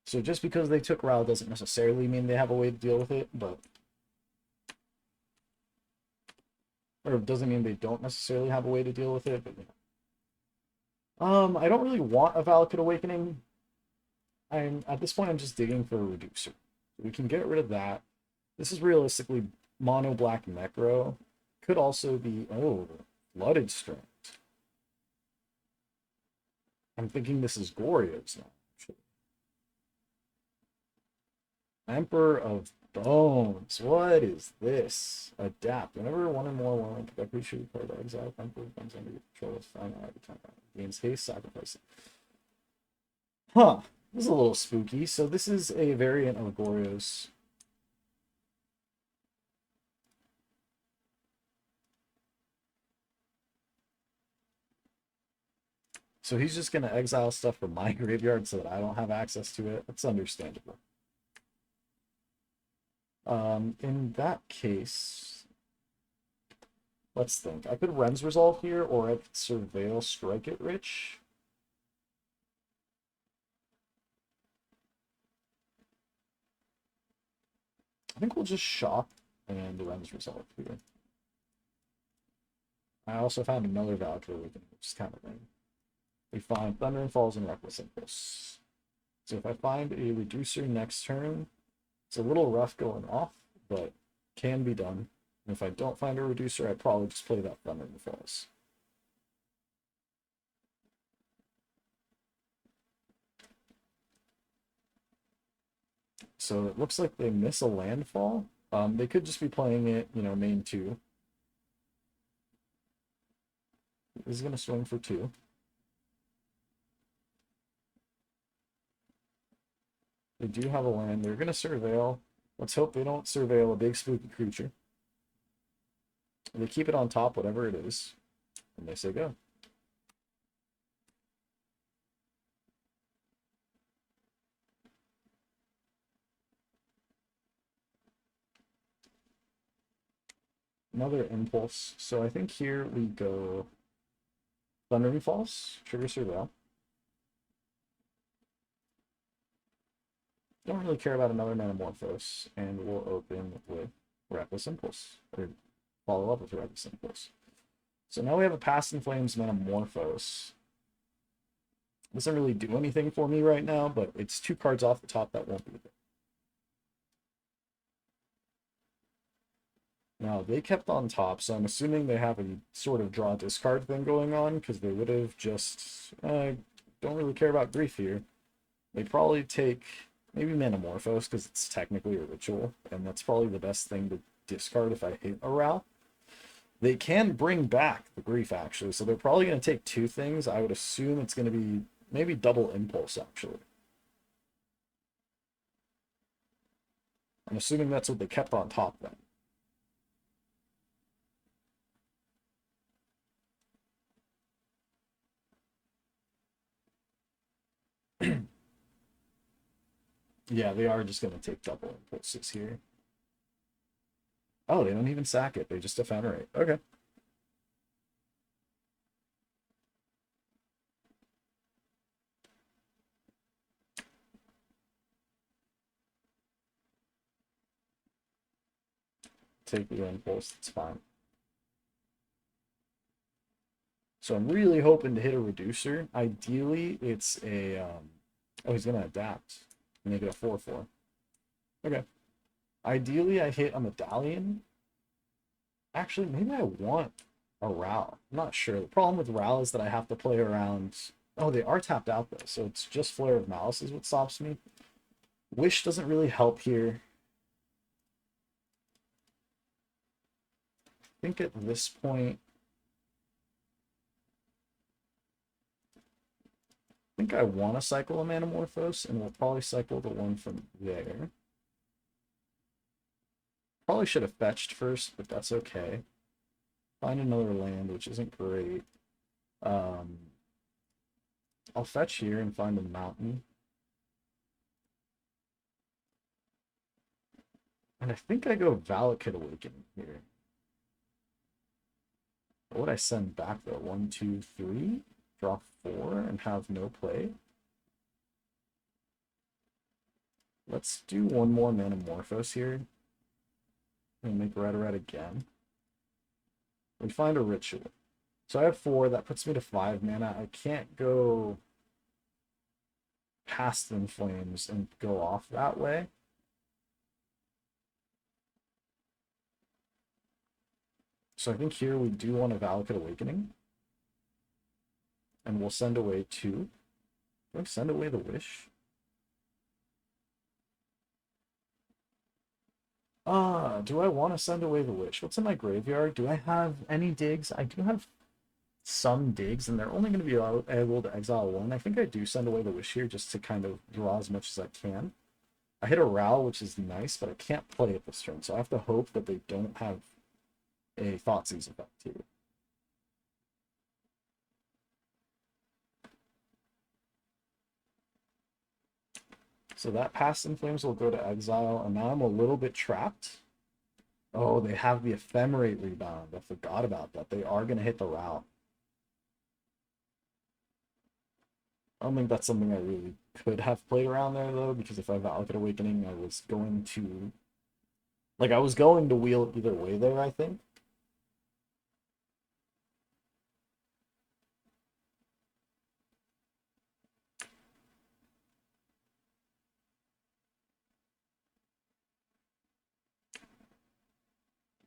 So just because they took Ral doesn't necessarily mean they have a way to deal with it, but... Or it doesn't mean they don't necessarily have a way to deal with it, but I don't really want a Valakut Awakening. At this point I'm just digging for a reducer. We can get rid of that. This is realistically mono black Necro. Could also be Flooded Strength. I'm thinking this is Goryo's now. Emperor of Bones. What is this? Adapt. Whenever one or more one I appreciate card exile Emperor of Bones under your control is fine every time. Gains haste, sacrifice it. Huh. This is a little spooky. So this is a variant of Goryo's. So he's just going to exile stuff from my graveyard so that I don't have access to it. That's understandable. In that case, let's think. I could Ren's Resolve here, or I could Surveil, Strike It Rich. I think we'll just shop and Ren's Resolve here. I also found another Valkyrie, which is kind of lame. We find Thundering Falls and Reckless Impulse. So if I find a reducer next turn, it's a little rough going off, but can be done. And if I don't find a reducer, I'd probably just play that Thunder and Falls. So it looks like they miss a landfall. They could just be playing it, you know, main 2. This is going to swing for 2. They do have a land. They're going to surveil. Let's hope they don't surveil a big spooky creature. They keep it on top, whatever it is, and they say go. Another impulse. So I think here we go Thundering Falls, trigger surveil. Don't really care about another Metamorphose, and we'll open with Reckless Impulse, or follow up with Reckless Impulse. So now we have a Past in Flames Metamorphose. Doesn't really do anything for me right now, but it's 2 cards off the top that won't be there. Now, they kept on top, so I'm assuming they have a sort of draw discard thing going on, because they would have just... don't really care about Grief here. They probably take maybe Metamorphose, because it's technically a ritual, and that's probably the best thing to discard if I hit a Ral. They can bring back the Grief, actually, so they're probably going to take 2 things. I would assume it's going to be maybe double Impulse, actually. I'm assuming that's what they kept on top then. Yeah, they are just going to take double impulses here. Oh, they don't even sack it. They just ephemerate. Okay. Take the impulse. It's fine. So I'm really hoping to hit a reducer. Ideally, it's a... oh, he's going to adapt. Make it a 4/4. Okay. Ideally, I hit a medallion. Actually, maybe I want a Ral. I'm not sure. The problem with Ral is that I have to play around... Oh, they are tapped out, though, so it's just Flare of Malice is what stops me. Wish doesn't really help here. I think at this point... I think I want to cycle a Metamorphose, and we'll probably cycle the one from there. Probably should have fetched first, but that's okay. Find another land, which isn't great. I'll fetch here and find a mountain. And I think I go Valakut Awakening here. What would I send back though? 1, 2, 3? Draw 4 and have no play? Let's do one more Metamorphose here. And make red again. We find a ritual. So I have 4, that puts me to 5 mana. I can't go Past in Flames and go off that way. So I think here we do want a Valakut Awakening. And we'll send away 2. Do I send away the Wish? Do I want to send away the Wish? What's in my graveyard? Do I have any digs? I do have some digs, and they're only going to be able to exile 1. I think I do send away the Wish here just to kind of draw as much as I can. I hit a Ral, which is nice, but I can't play it this turn, so I have to hope that they don't have a Thoughtseize effect here. So that Past in Flames will go to exile, and now I'm a little bit trapped. Oh, they have the Ephemerate rebound. I forgot about that. They are going to hit the Ral. I don't think that's something I really could have played around there, though, because if I Valakut Awakening, I was going to... Like, I was going to wheel either way there, I think.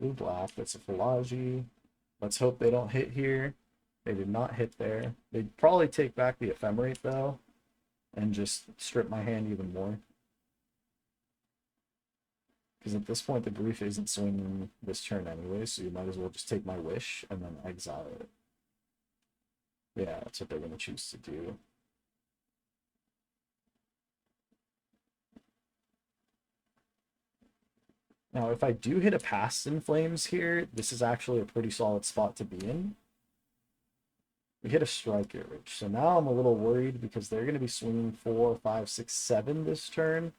Blue black. That's a Philology. Let's hope they don't hit here. They did not hit there. They'd probably take back the Ephemerate though, and just strip my hand even more. Because at this point, the Grief isn't swinging this turn anyway, so you might as well just take my Wish and then exile it. Yeah, that's what they're going to choose to do. Now, if I do hit a Past in Flames here, this is actually a pretty solid spot to be in. We hit a Strike Arrow, so now I'm a little worried because they're going to be swinging 4, 5, 6, 7 this turn.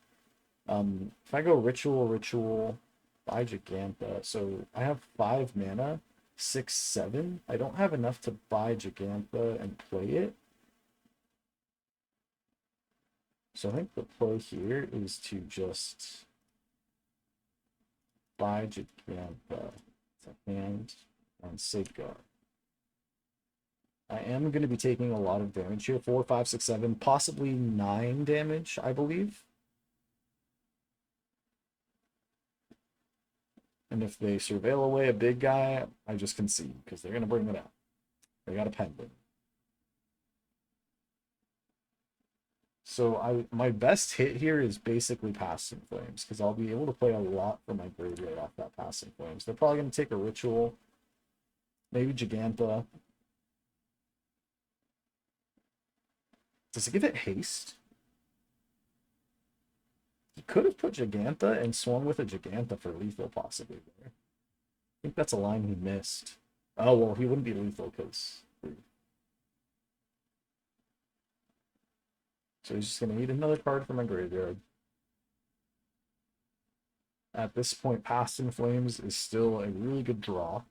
If I go Ritual, buy Giganta, so I have 5 mana, 6, 7. I don't have enough to buy Giganta and play it. So I think the play here is to just buy Giganta to hand and safeguard. I am going to be taking a lot of damage here. 4, 5, 6, 7, possibly 9 damage, I believe. And if they surveil away a big guy, I just concede, because they're going to bring it out. They got a pendant. So my best hit here is basically Past in Flames, because I'll be able to play a lot from my graveyard off that Past in Flames. They're probably going to take a Ritual, maybe Giganta. Does it give it haste? He could have put Giganta and swung with a Giganta for lethal, possibly. There. I think that's a line he missed. Oh, well, he wouldn't be lethal because... So he's just going to need another card from my graveyard. At this point, Past in Flames is still a really good draw.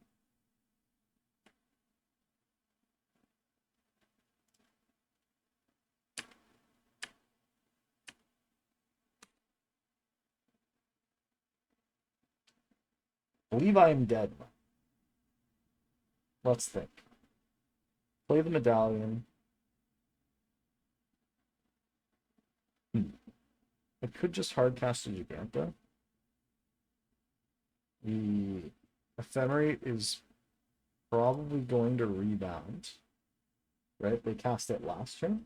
I believe I am dead. Let's think. Play the Medallion. I could just hardcast a Giganta. The Ephemerate is probably going to rebound. Right? They cast it last turn.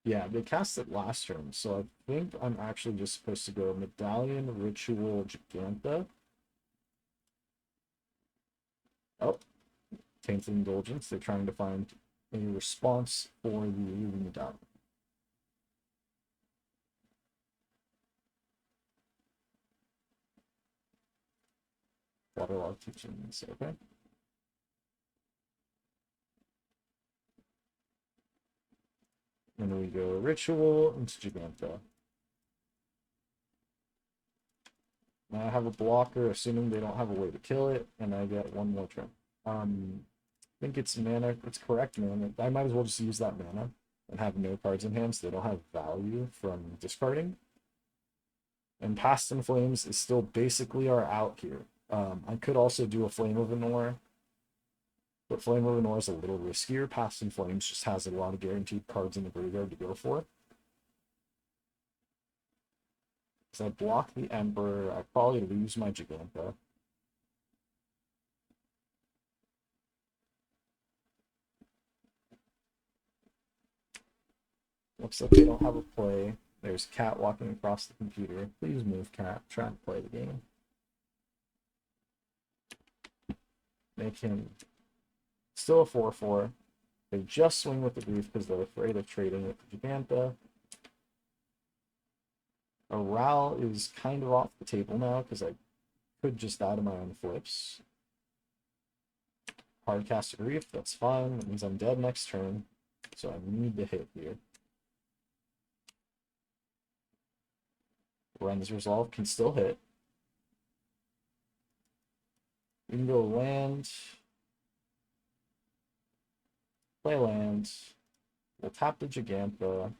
Yeah, they cast it last turn, so I think I'm actually just supposed to go Medallion, Ritual, Giganta. Oh, Tainted Indulgence. They're trying to find a response for the Medallion. Waterlogged Teachings, okay. And we go Ritual into Giganta. Now I have a blocker, assuming they don't have a way to kill it, and I get one more turn. I think it's mana, it's correct mana. I might as well just use that mana and have no cards in hand so they don't have value from discarding. And Past in Flames is still basically our out here. I could also do a Flame of Anor, but Flame of Anor is a little riskier. Past in Flames just has a lot of guaranteed cards in the graveyard to go for. Because I block the Emperor, I probably lose my Giganta. Looks like they don't have a play. There's Cat walking across the computer. Please move, Cat. Try and play the game. Make him still a 4/4. They just swing with the Grief because they're afraid of trading with the Giganta. A Ral is kind of off the table now because I could just die to my own flips. Hardcast a Grief, that's fine. That means I'm dead next turn. So I need to hit here. Ren's Resolve can still hit. We can go land. Play land. We'll tap the Giganta.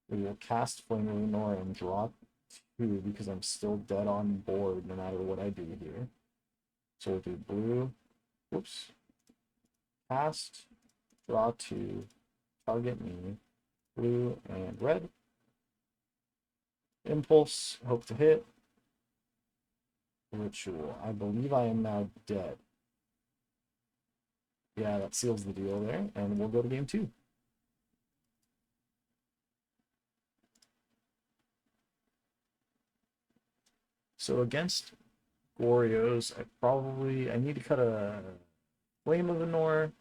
We will cast Flame of Anor and draw 2 because I'm still dead on board no matter what I do here. So we'll do blue. Whoops. Cast. Draw 2. Target me. Blue and red. Impulse, hope to hit. Ritual. I believe I am now dead. Yeah, that seals the deal there, and we'll go to game 2. So against Goryo's, I need to cut a Flame of Anor,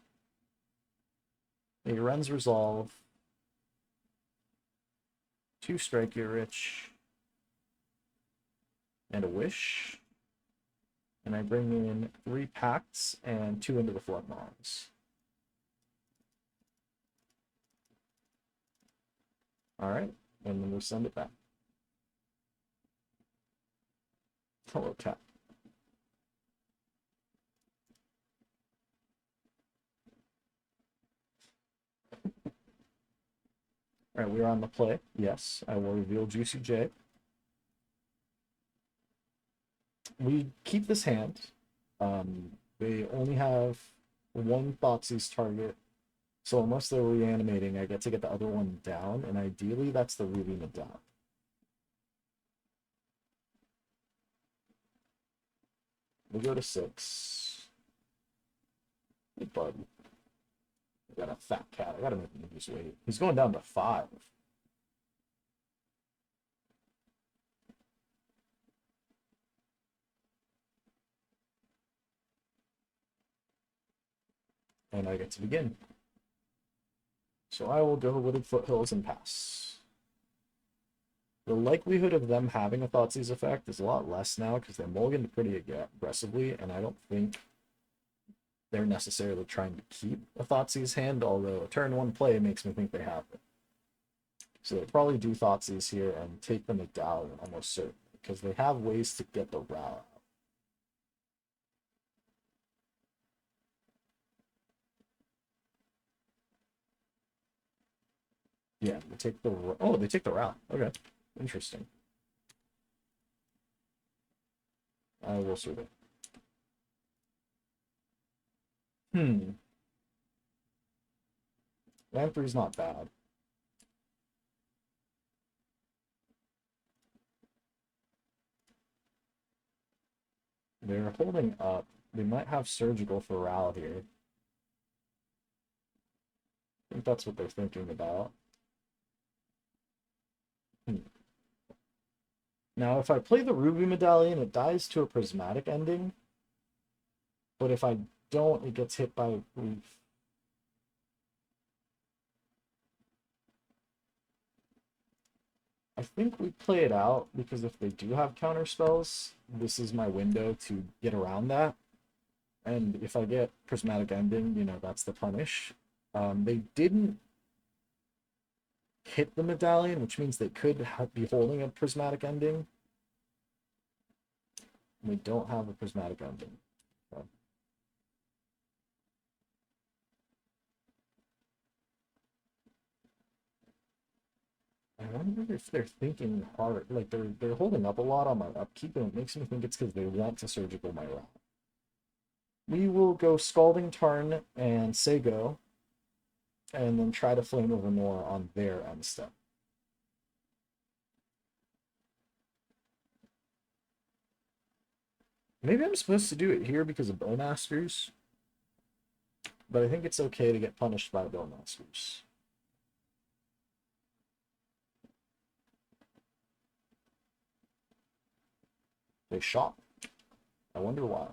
a Ren's Resolve, 2 Strike Your Rich, and a Wish. And I bring in 3 Pacts and 2 into the Floodmongs. Alright, and then we'll send it back. Hello, cat. Alright, we are on the play. Yes, I will reveal Juicy J. We keep this hand. They only have 1 Thoughtseize target, so unless they're reanimating, I get to get the other one down, and ideally that's the Ruby down. We go to 6. Hey, bud. I got a fat cat. I gotta make him lose weight. He's going down to 5. And I get to begin. So I will go Wooded Foothills and pass. The likelihood of them having a Thoughtseize effect is a lot less now because they're mulliganed pretty aggressively, and I don't think they're necessarily trying to keep a Thoughtseize hand, although a turn 1 play makes me think they have it. So they'll probably do Thoughtseize here and take the Medallion almost certain, because they have ways to get the Row out. Yeah, they take the... Oh, they take the Row. Okay, interesting. I will survey. Land 3 is not bad. They're holding up. They might have Surgical for Ral here. I think that's what they're thinking about. Now, if I play the Ruby Medallion, it dies to a Prismatic ending. But if I don't, it gets hit by Reef. I think we play it out, because if they do have counter spells, this is my window to get around that. And if I get Prismatic Ending, you know, that's the punish. They didn't hit the Medallion, which means they could be holding a Prismatic Ending. They don't have a Prismatic Ending. So. I wonder if they're thinking hard, like they're holding up a lot on my upkeep, and it makes me think it's because they want to Surgical my Row. We will go Scalding Tarn and Sego, and then try to Flame of Anor on their end step. Maybe I'm supposed to do it here because of Bowmasters, but I think it's okay to get punished by Bowmasters. They shot. I wonder why.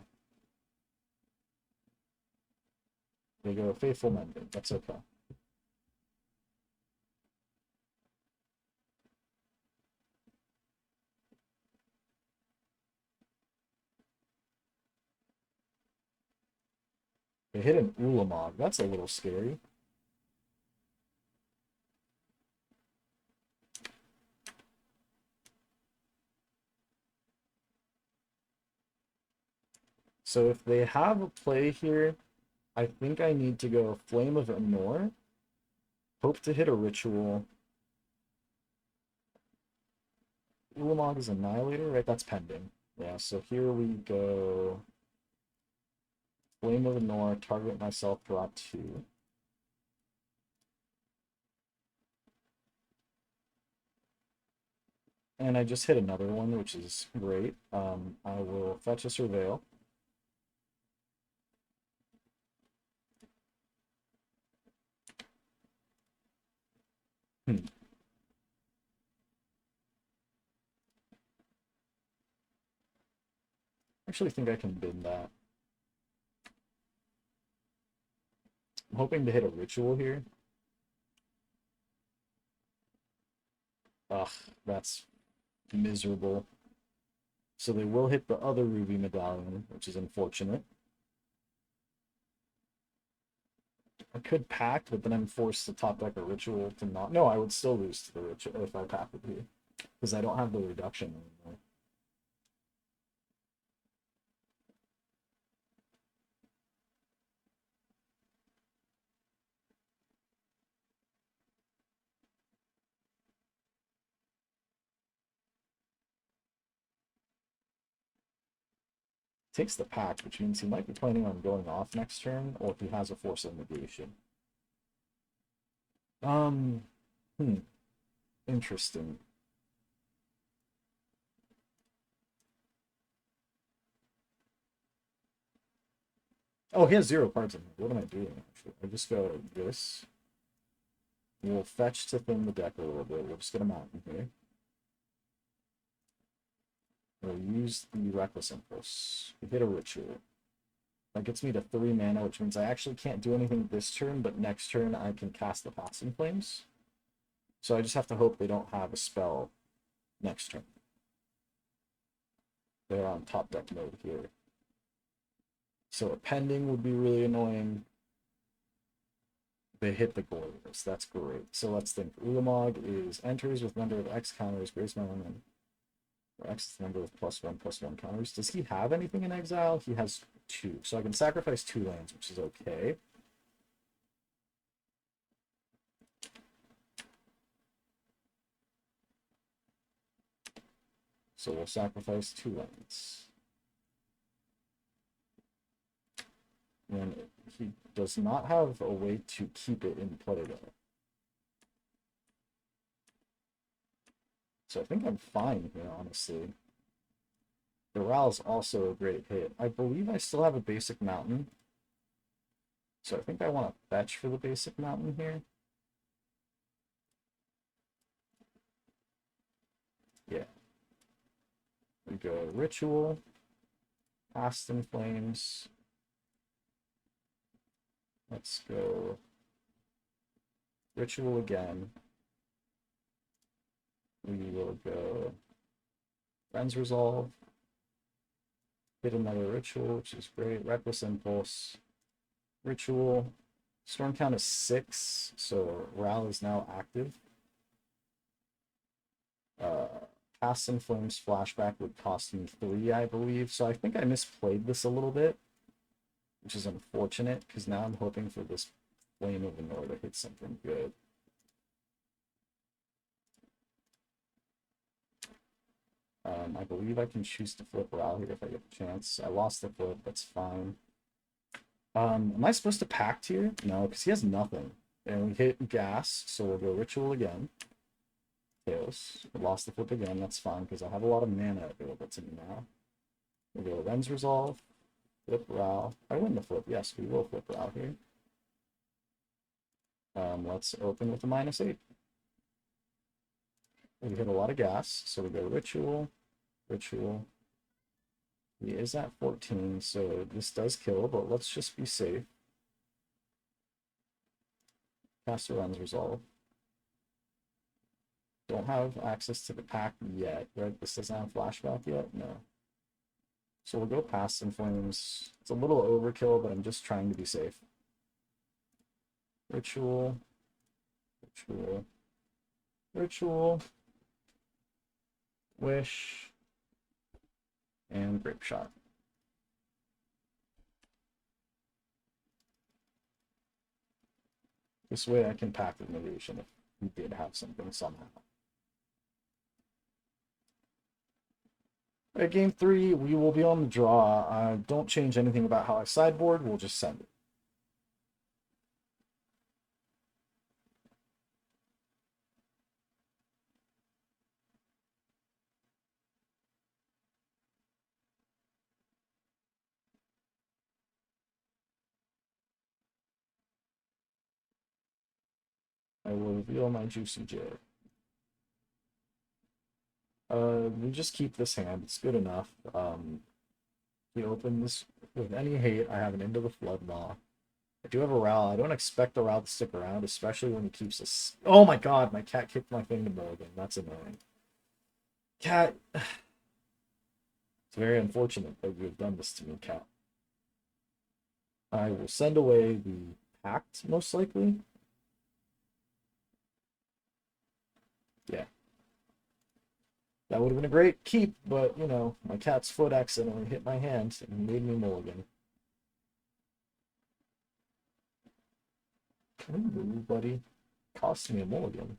They go Faithful Mending. That's okay. They hit an Ulamog. That's a little scary. So if they have a play here, I think I need to go Flame of Anor, hope to hit a Ritual. Ulamog is Annihilator, right? That's pending. Yeah, so here we go. Flame of Anor, target myself, draw 2. and I just hit another one, which is great. I will fetch a Surveil. Hmm. I actually think I can bin that. I'm hoping to hit a ritual here. Ugh, that's miserable. So they will hit the other ruby medallion, which is unfortunate. I could pack, but then I'm forced to top deck a ritual to not. No, I would still lose to the ritual if I pack it here, because I don't have the reduction anymore. Takes the pack, which means he might be planning on going off next turn, or if he has a force of negation. Hmm. Interesting. Oh, he has 0 cards in here. What am I doing, actually? I just go like this. We'll fetch to thin the deck a little bit. We'll just get a mountain here. We'll use the Reckless Impulse. We hit a ritual. That gets me to 3 mana, which means I actually can't do anything this turn, but next turn I can cast the Passing Flames. So I just have to hope they don't have a spell next turn. They're on top deck mode here. So a pending would be really annoying. They hit the Goryos. That's great. So let's think. Ulamog is enters with number of X counters, Grace Melon, or X is the number of +1/+1 counters. Does he have anything in exile? He has 2. So I can sacrifice 2 lands, which is okay. So we'll sacrifice 2 lands. And he does not have a way to keep it in play, though. So I think I'm fine here, honestly. The Ral is also a great hit. I believe I still have a basic mountain. So I think I want to fetch for the basic mountain here. Yeah. We go Ritual, Past in Flames. Let's go Ritual again. We will go Friends Resolve. Hit another Ritual, which is great. Reckless Impulse. Ritual. Storm count is 6, so Ral is now active. Past in Flames flashback would cost me 3, I believe. So I think I misplayed this a little bit, which is unfortunate, because now I'm hoping for this Flame of the North to hit something good. I believe I can choose to flip Ral here if I get the chance. I lost the flip, that's fine. Am I supposed to pact here? No, because he has nothing. And we hit gas, so we'll go Ritual again. Chaos. Lost the flip again, that's fine, because I have a lot of mana available to me now. We'll go Lens Resolve. Flip Ral. I win the flip, yes, we will flip Ral here. Let's open with a -8. We hit a lot of gas, so we go Ritual. Ritual. He is at 14, so this does kill, but let's just be safe. Cast a Lens Resolve. Don't have access to the pack yet, right? This doesn't have flashback yet? No. So we'll go Past in Flames. It's a little overkill, but I'm just trying to be safe. Ritual. Ritual. Ritual. Wish. And Grape Shot. This way I can pack the negation if we did have something somehow. At game 3, we will be on the draw. Don't change anything about how I sideboard, we'll just send it. I will reveal my Juicy J. We just keep this hand. It's good enough. We open this with any hate. I have an Into the Flood Maw. I do have a Ral. I don't expect the Ral to stick around, especially when he keeps us. Oh my god, my cat kicked my thing to Mulligan. That's annoying. Cat. It's very unfortunate that you have done this to me, cat. I will send away the Pact, most likely. Yeah. That would have been a great keep, but, you know, my cat's foot accidentally hit my hand and made me Mulligan. Ooh, buddy. Cost me a Mulligan.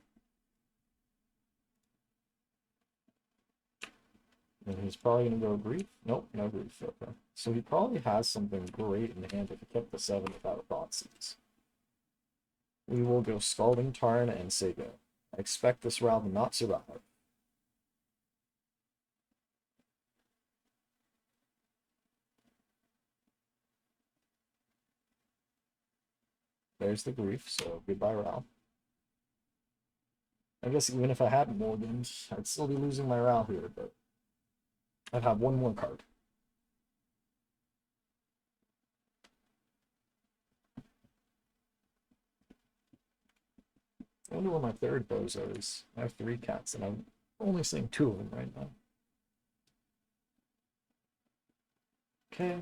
And he's probably going to go Grief? Nope, no Grief. Okay. So he probably has something great in hand if he kept the 7 without Thoughtseize. We will go Scalding Tarn and Sega. I expect this round to not survive. There's the Grief, so goodbye, Ral. I guess even if I had Mulligans, I'd still be losing my Ral here, but I'd have one more card. I wonder where my third bozo is. I have 3 cats, and I'm only seeing 2 of them right now. Okay.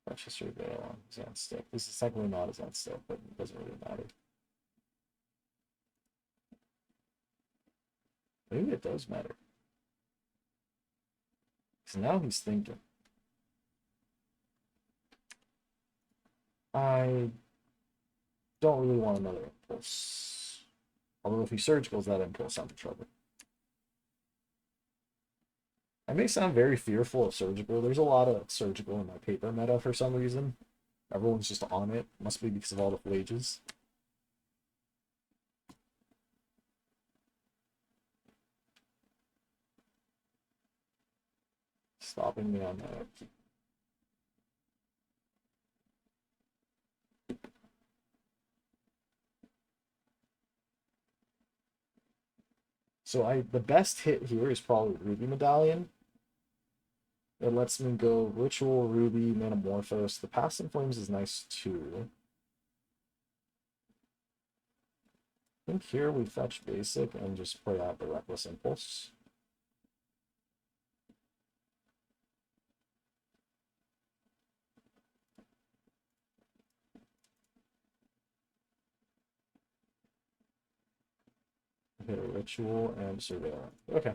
Precious Reveal on Zan Stick. This is technically not a Zan Stick, but it doesn't really matter. Maybe it does matter. Because now he's thinking. I don't really want another Impulse. Although if he Surgicals that Impulse, I'm in trouble. I may sound very fearful of Surgical. There's a lot of Surgical in my paper meta for some reason. Everyone's just on it. Must be because of all the flages. Stopping me on that. So the best hit here is probably Ruby Medallion. It lets me go Ritual, Ruby, Metamorphose. The Past in Flames is nice too. I think here we fetch basic and just play out the Reckless Impulse. Hit a Ritual and Surveillance. Okay.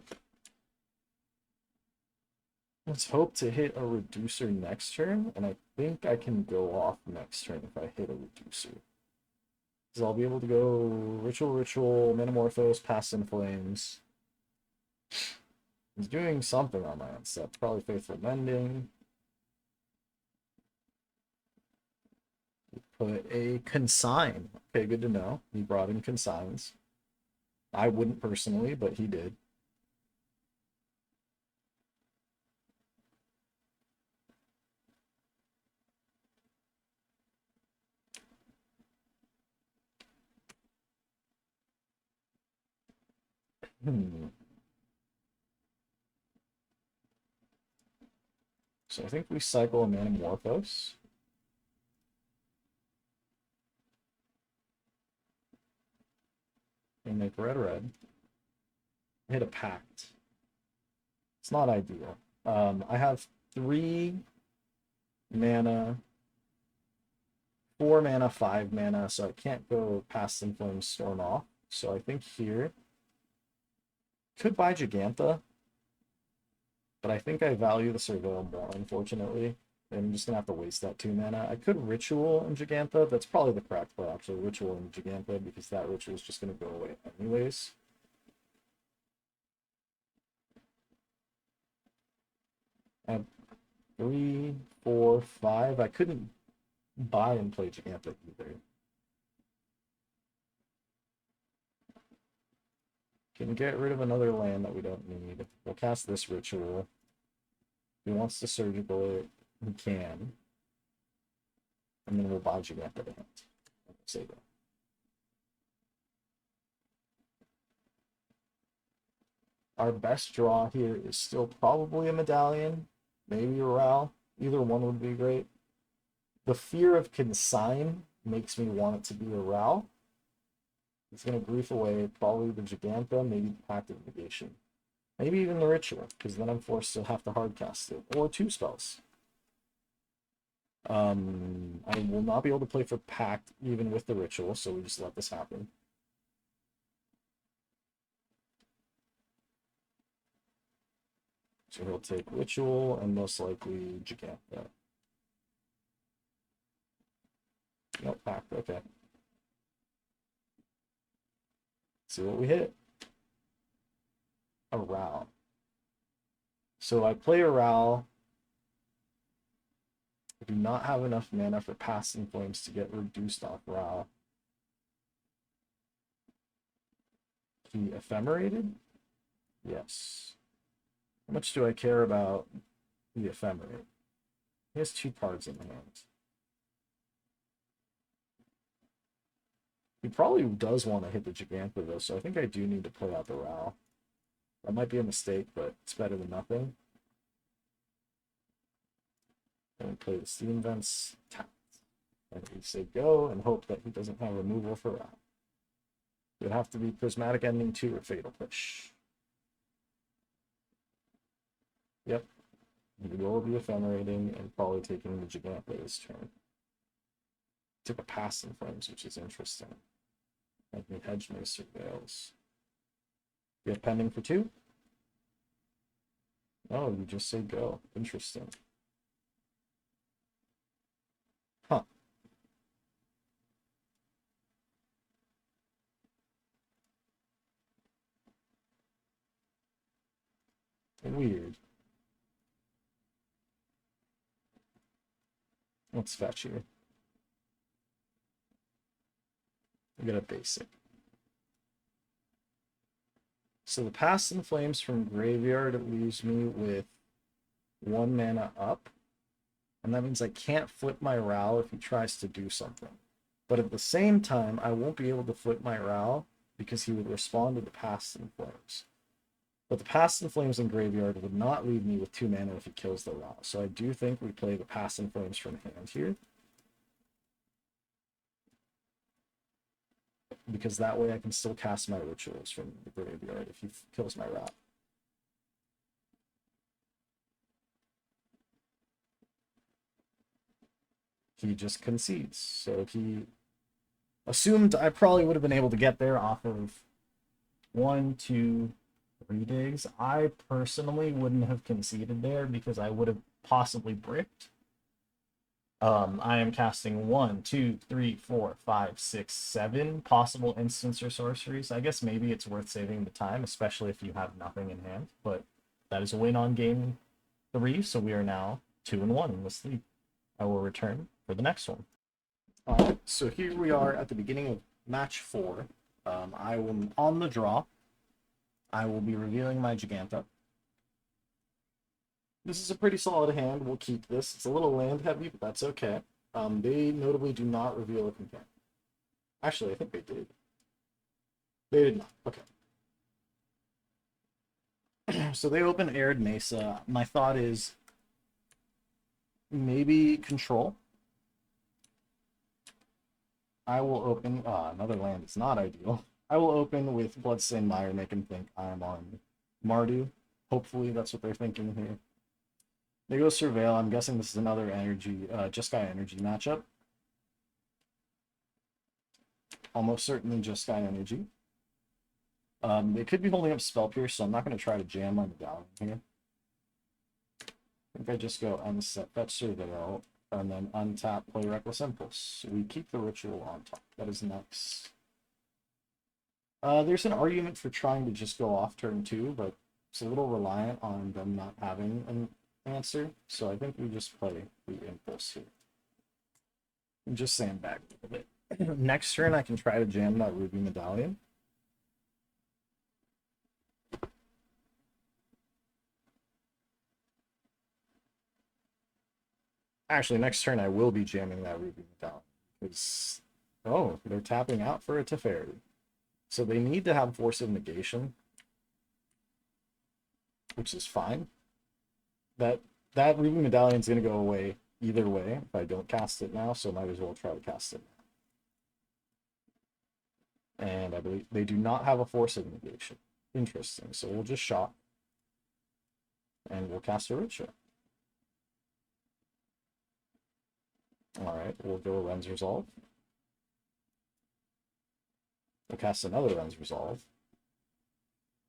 Let's hope to hit a Reducer next turn, and I think I can go off next turn if I hit a Reducer. Because I'll be able to go Ritual, Metamorphose, Past in Flames. He's doing something on my end step. Probably Faithful Mending. Put a Consign. Okay, good to know. He brought in Consigns. I wouldn't personally, but he did. So I think we cycle a Metamorphose. And make red. Hit a Pact. It's not ideal. I have 3 mana, 4 mana, 5 mana, so I can't go Past in Flames Storm off. So I think here could buy Giganta, but I think I value the Surveil more, unfortunately. I'm just gonna have to waste that 2 mana. I could Ritual and Giganta. That's probably the correct play, actually. Ritual and Giganta, because that Ritual is just gonna go away anyways. I have 3, 4, 5. I couldn't buy and play Giganta either. Can get rid of another land that we don't need. We'll cast this Ritual. If he wants to Surgical it, he can. and then we'll buy Giganta to hand. Say that. Our best draw here is still probably a Medallion, maybe a Ral. Either one would be great. The fear of Consign makes me want it to be a Ral. It's going to grief away probably the Giganta, maybe the Pact of Negation. Maybe even the Ritual, because then I'm forced to have to hardcast it. Or 2 spells. I will not be able to play for Pact even with the Ritual, so we just let this happen. So he'll take Ritual and most likely Giganta. Nope, Pact, okay. See what we hit. A Ral. So I play a Ral. I do not have enough mana for Passing Flames to get reduced off Ral. He ephemerated? Yes. How much do I care about the ephemerate? He has 2 cards in hand. He probably does want to hit the Giganta though, so I think I do need to play out the Ral. That might be a mistake, but it's better than nothing. And play the Steam Vents, tap. And we say go and hope that he doesn't have removal for Ral. It would have to be Prismatic Ending 2 or Fatal Push. Yep. He will be ephemerating and probably taking the Giganta this turn. Took a Passing Flames, which is interesting. Like me Hedge Macer Veils. You have pending for 2? No, you just say go. Interesting. Huh. Weird. Let's fetch here. We got a basic. So the Past in Flames from Graveyard leaves me with 1 mana up. And that means I can't flip my Ral if he tries to do something. But at the same time, I won't be able to flip my Ral because he would respond to the Past in Flames. But the Past in Flames in Graveyard would not leave me with 2 mana if he kills the Ral. So I do think we play the Past in Flames from hand here. Because that way I can still cast my Rituals from the Graveyard if he kills my Ral. He just concedes. So he assumed I probably would have been able to get there off of 1, 2, 3 digs. I personally wouldn't have conceded there because I would have possibly bricked. I am casting 1, 2, 3, 4, 5, 6, 7 possible instants or sorceries. I guess maybe it's worth saving the time, especially if you have nothing in hand. But that is a win on game 3, so we are now 2-1 in this league. I will return for the next one. Alright, so here we are at the beginning of match 4. I will, on the draw, I will be revealing my Giganta. This is a pretty solid hand. We'll keep this. It's a little land heavy, but that's okay. They notably do not reveal a companion. Actually, I think they did. They did not. Okay. So they open Arid Mesa. My thought is maybe control. I will open... another land is not ideal. I will open with Bloodstained Mire, make him think I'm on Mardu. Hopefully that's what they're thinking here. They go Surveil. I'm guessing this is another energy, Jeskai energy matchup. Almost certainly Jeskai energy. They could be holding up Spell Pierce, so I'm not going to try to jam my Medallion here. I think I just go unset, fetch Surveil, and then untap, play Reckless Impulse. We keep the Ritual on top. That is nice. There's an argument for trying to just go off turn 2, but it's a little reliant on them not having an answer, so I think we just play the Impulse here. And just sandbag a little bit. Next turn, I can try to jam that Ruby Medallion. Actually, next turn I will be jamming that Ruby Medallion. Because, oh, they're tapping out for a Teferi. So they need to have Force of Negation, which is fine. That Ruby Medallion's going to go away either way if I don't cast it now, so might as well try to cast it now. And I believe they do not have a Force of Negation. Interesting. So we'll just shock. And we'll cast a Ritual. Alright, we'll go Lens Resolve. We'll cast another Lens Resolve.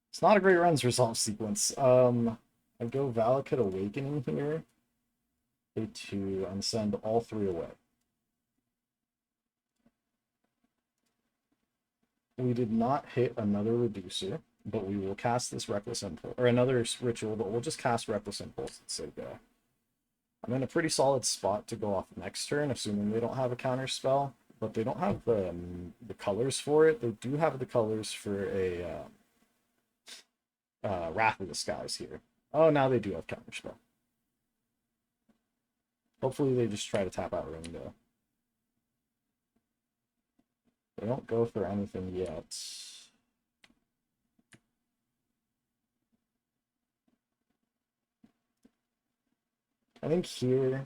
It's not a great Lens Resolve sequence. I go Valakut Awakening here. Pay 2 and send all 3 away. We did not hit another Reducer, but we will cast this Reckless Impulse, or another Ritual, but we'll just cast Reckless Impulse and say go. I'm in a pretty solid spot to go off next turn, assuming they don't have a counter spell, but they don't have the colors for it. They do have the colors for a Wrath of the Skies here. Oh, now they do have counter spell. Hopefully they just try to tap out Ringo. They don't go for anything yet. I think here...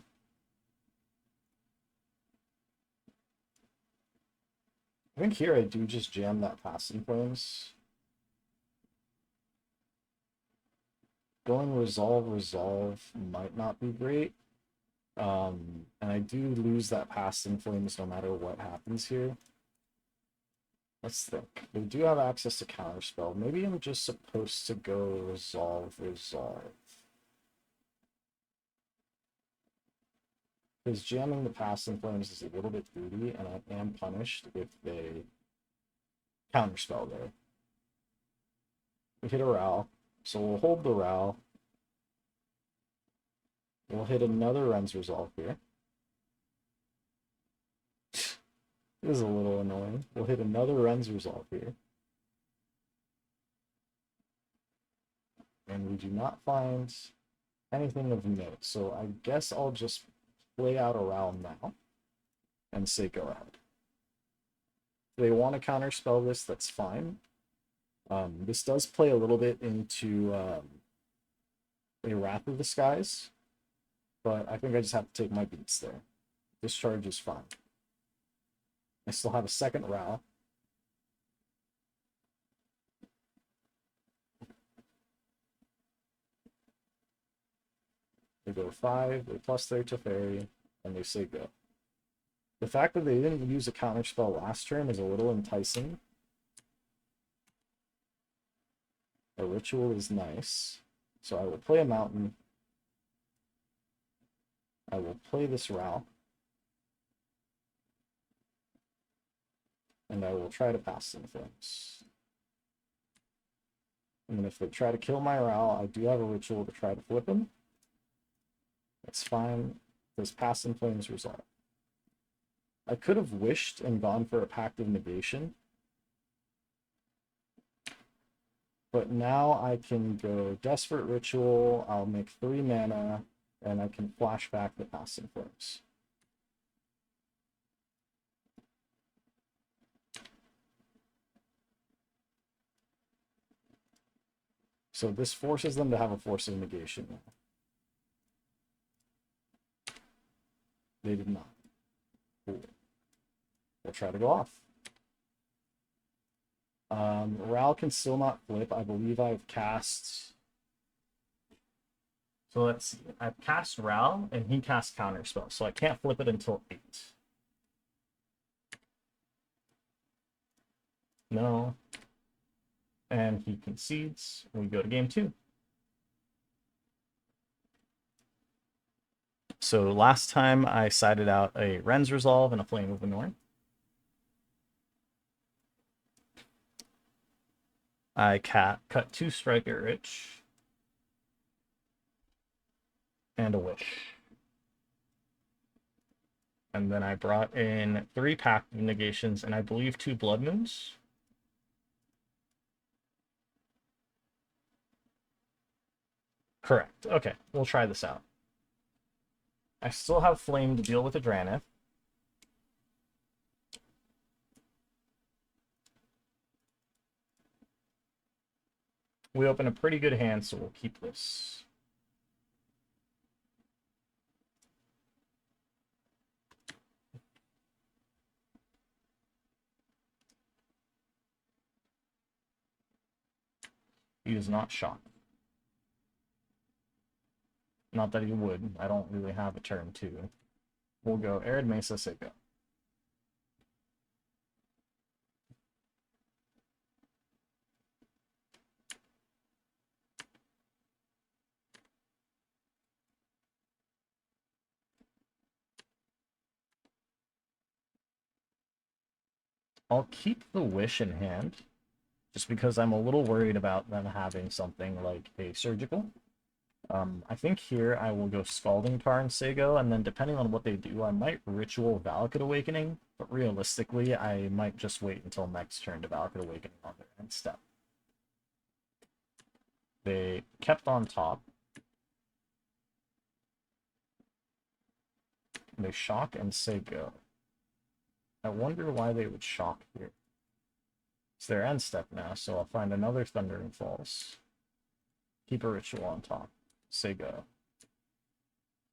I do just jam that Passing Flames. Going Resolve might not be great. And I do lose that Passing Flames no matter what happens here. Let's think. They do have access to Counterspell. Maybe I'm just supposed to go Resolve. Because jamming the Passing Flames is a little bit greedy, and I am punished if they Counterspell there. We hit a Ral, so we'll hold the Ral. We'll hit another Ren's Resolve here. This is a little annoying. We'll hit another Ren's Resolve here. And we do not find anything of note, so I guess I'll just play out a Ral now and say go ahead. If they want to counterspell this, that's fine. This does play a little bit into a Wrath of the Skies, but I think I just have to take my beats there. Discharge is fine. I still have a second Ral. They go 5, they plus their Teferi, and they say go. The fact that they didn't use a counterspell last turn is a little enticing. A Ritual is nice. So I will play a Mountain. I will play this Ral. And I will try to pass some things. And then if they try to kill my Ral, I do have a Ritual to try to flip him. That's fine. Does Pass in Flames resolve? I could have wished and gone for a Pact of Negation. But now I can go Desperate Ritual, I'll make 3 mana, and I can flash back the Pass in Flames. So this forces them to have a Force of Negation now. They did not. Cool. We'll try to go off. Ral can still not flip. I believe I've cast... So let's see. I've cast Ral, and he casts Counterspell, so I can't flip it until 8. No. And he concedes. We go to game 2. So last time I sided out a Ren's Resolve and a Flame of the North. I cut 2 Striker Rich and a Wish. And then I brought in 3 Pact of Negations and I believe 2 Blood Moons. Correct. Okay, we'll try this out. I still have Flame to deal with the Dranith. We open a pretty good hand, so we'll keep this. He is not shocked. Not that he would. I don't really have a turn 2. We'll go Arid Mesa Seiko. I'll keep the Wish in hand, just because I'm a little worried about them having something like a Surgical. I think here I will go Scalding Tarn Sego, and then depending on what they do, I might Ritual Valakut Awakening, but realistically, I might just wait until next turn to Valakut Awakening on their end step. They kept on top. They shock and say go. I wonder why they would shock here. It's their end step now, so I'll find another Thundering Falls. Keep a Ritual on top. Say go.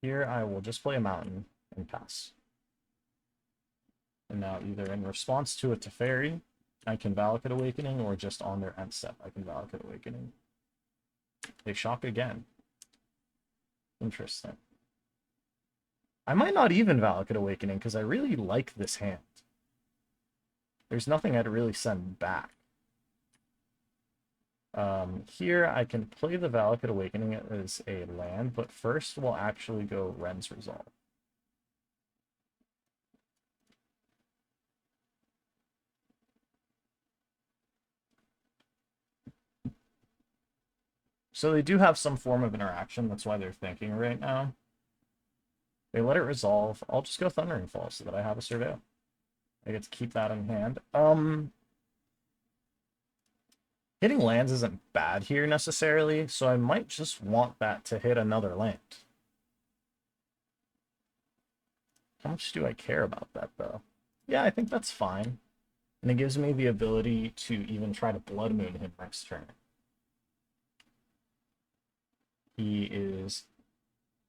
Here I will just play a Mountain and pass. And now either in response to a Teferi, I can Valakut Awakening, or just on their end step, I can Valakut Awakening. They shock again. Interesting. I might not even Valakut Awakening, because I really like this hand. There's nothing I'd really send back. Here I can play the Valakut Awakening as a land, but first we'll actually go Ren's Resolve. So they do have some form of interaction, that's why they're thinking right now. They let it resolve. I'll just go Thundering Fall so that I have a Surveil. I get to keep that in hand. Hitting lands isn't bad here necessarily, so I might just want that to hit another land. How much do I care about that, though? Yeah, I think that's fine. And it gives me the ability to even try to Blood Moon him next turn. He is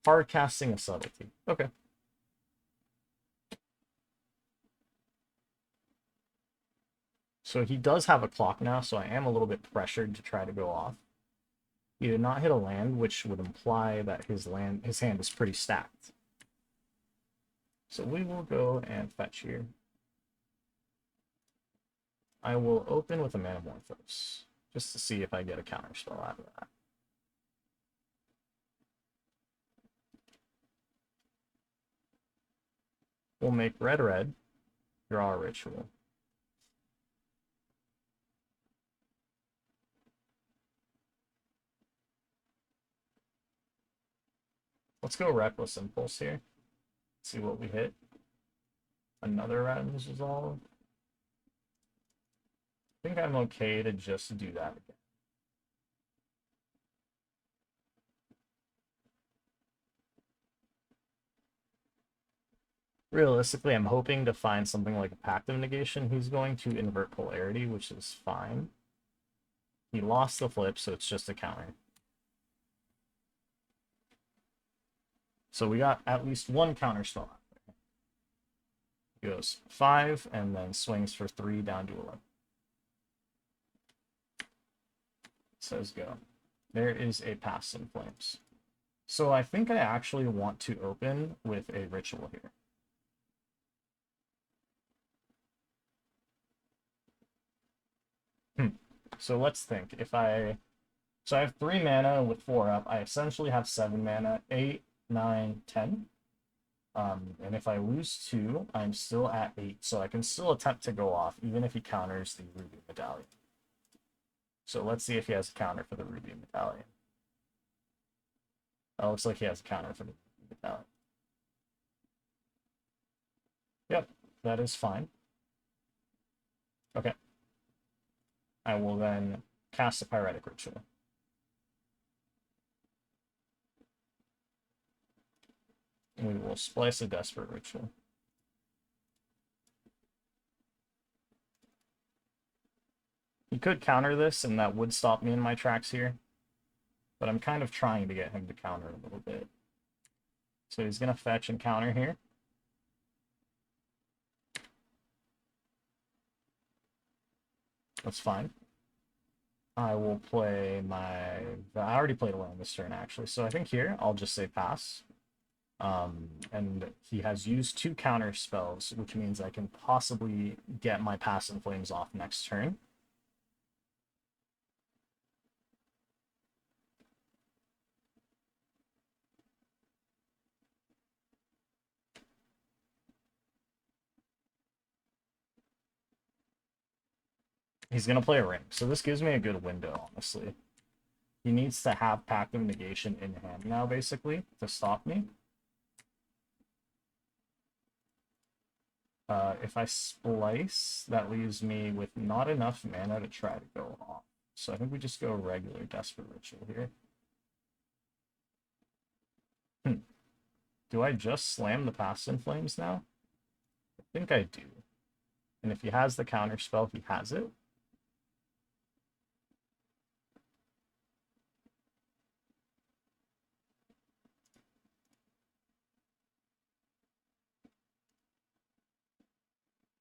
hard casting a Subtlety. Okay. So he does have a clock now, so I am a little bit pressured to try to go off. He did not hit a land, which would imply that his hand is pretty stacked. So we will go and fetch here. I will open with a Manamorphose, just to see if I get a counterspell out of that. We'll make red, draw a Ritual. Let's go Reckless Impulse here. See what we hit. Another Ren's Resolve. I think I'm okay to just do that again. Realistically, I'm hoping to find something like a Pact of Negation. He's going to invert polarity, which is fine. He lost the flip, so it's just a counter. So we got at least one counter spell out there. He goes 5 and then swings for 3 down to 11. Says go. There is a Pass in Flames. So I think I actually want to open with a Ritual here. So let's think. So I have 3 mana with 4 up. I essentially have 7 mana, 8, 9, 10. And if I lose 2, I'm still at 8. So I can still attempt to go off, even if he counters the Ruby Medallion. So let's see if he has a counter for the Ruby Medallion. Oh, looks like he has a counter for the Ruby Medallion. Yep, that is fine. Okay. I will then cast a Pyretic Ritual. We will splice a Desperate Ritual. He could counter this, and that would stop me in my tracks here. But I'm kind of trying to get him to counter a little bit. So he's going to fetch and counter here. That's fine. I will play my... I already played away on this turn, actually. So I think here, I'll just say pass. And he has used 2 counter spells, which means I can possibly get my Pass and Flames off next turn. He's going to play a ring, so this gives me a good window, honestly. He needs to have Pact of Negation in hand now, basically, to stop me. If I splice, that leaves me with not enough mana to try to go off. So I think we just go regular Desperate Ritual here. Do I just slam the Past in Flames now? I think I do. And if he has the counter spell, he has it.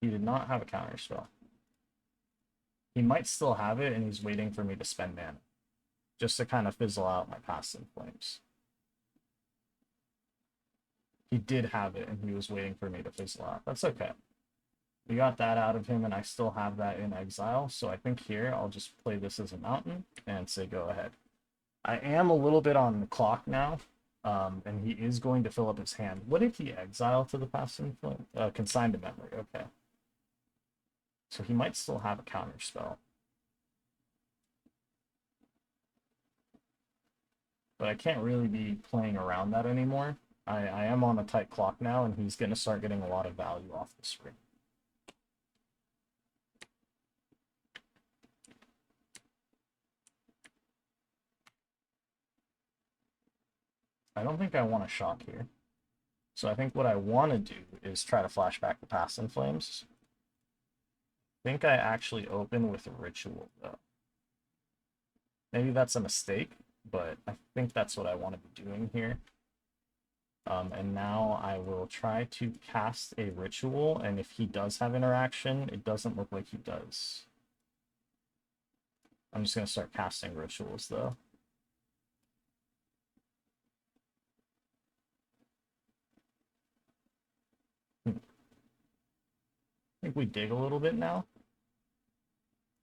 He did not have a counter spell. He might still have it, and he's waiting for me to spend mana. Just to kind of fizzle out my Past in Flames. He did have it, and he was waiting for me to fizzle out. That's okay. We got that out of him, and I still have that in exile, so I think here I'll just play this as a mountain and say go ahead. I am a little bit on the clock now, and he is going to fill up his hand. What did he exile to the Past in Flames? Consign to Memory, okay. So he might still have a counter spell. But I can't really be playing around that anymore. I am on a tight clock now, and he's going to start getting a lot of value off the screen. I don't think I want to shock here. So I think what I want to do is try to flash back the Past in Flames. I think I actually open with a Ritual, though. Maybe that's a mistake, but I think that's what I want to be doing here. And now I will try to cast a Ritual, and if he does have interaction, it doesn't look like he does. I'm just going to start casting Rituals, though. I think we dig a little bit now.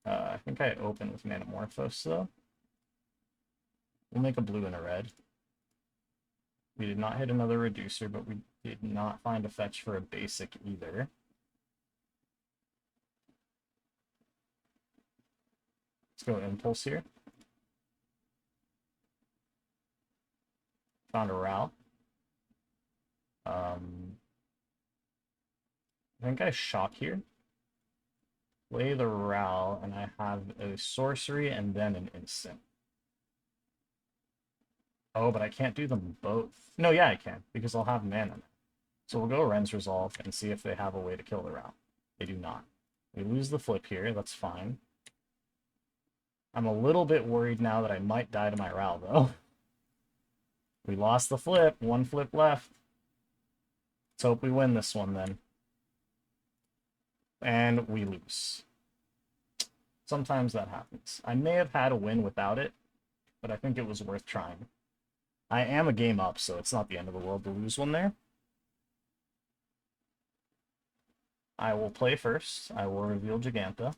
I think I open with Manamorphose, though. We'll make a blue and a red. We did not hit another reducer, but we did not find a fetch for a basic either. Let's go Impulse here. Found a Ral. I think I shock here. Play the Ral, and I have a sorcery and then an instant. Oh, but I can't do them both. No, yeah, I can, because I'll have mana. So we'll go Ren's Resolve and see if they have a way to kill the Ral. They do not. We lose the flip here, that's fine. I'm a little bit worried now that I might die to my Ral, though. We lost the flip, 1 flip left. Let's hope we win this one, then. And we lose. Sometimes that happens. I may have had a win without it, but I think it was worth trying. I am a game up, so it's not the end of the world to lose one there. I will play first. I will reveal Giganta.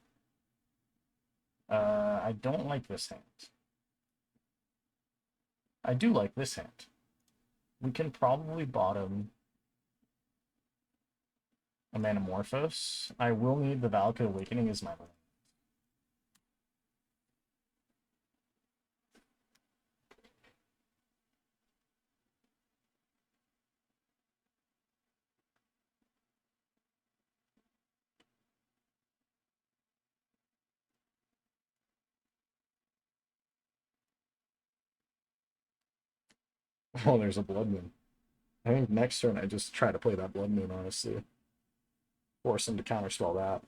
I don't like this hand. I do like this hand. We can probably bottom a Manamorphose. I will need the Valakut Awakening as my lane. Oh, there's a Blood Moon. I think next turn I just try to play that Blood Moon, honestly. Force him to counterspell that.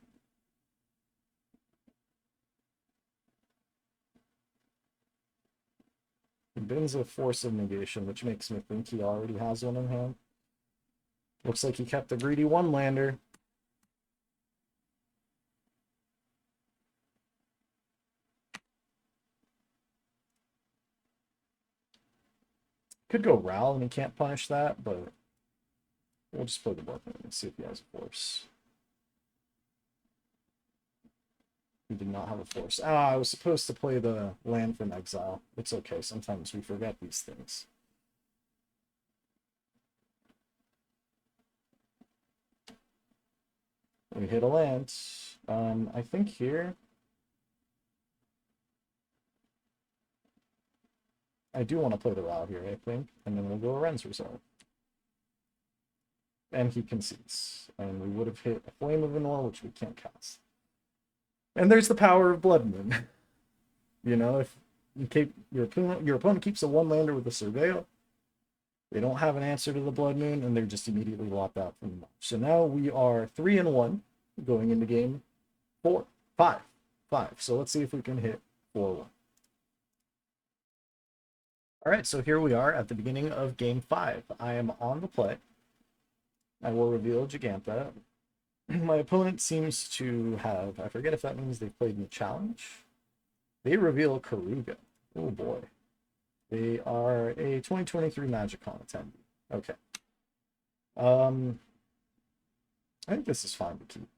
He bins a Force of Negation, which makes me think he already has one in hand. Looks like he kept the greedy one-lander. Could go Ral and he can't punish that, but we'll just play the Blood Moon and see if he has a Force. He did not have a Force. Ah, I was supposed to play the land from exile. It's okay, sometimes we forget these things. We hit a land. I think here I do want to play the Ral here, I think, and then we'll go a Ren's Resolve. And he concedes. And we would have hit a Flame of Anor, which we can't cast. And there's the power of Blood Moon. You know, if you keep your opponent keeps a one-lander with a Surveil, they don't have an answer to the Blood Moon, and they're just immediately locked out from the match. So now we are 3-1 going into game 5. So let's see if we can hit 4-1. All right, so here we are at the beginning of game 5. I am on the play. I will reveal Giganta. My opponent seems to have, I forget if that means they played in the challenge. They reveal Keruga. Oh boy. They are a 2023 MagicCon attendee. Okay. I think this is fine to keep.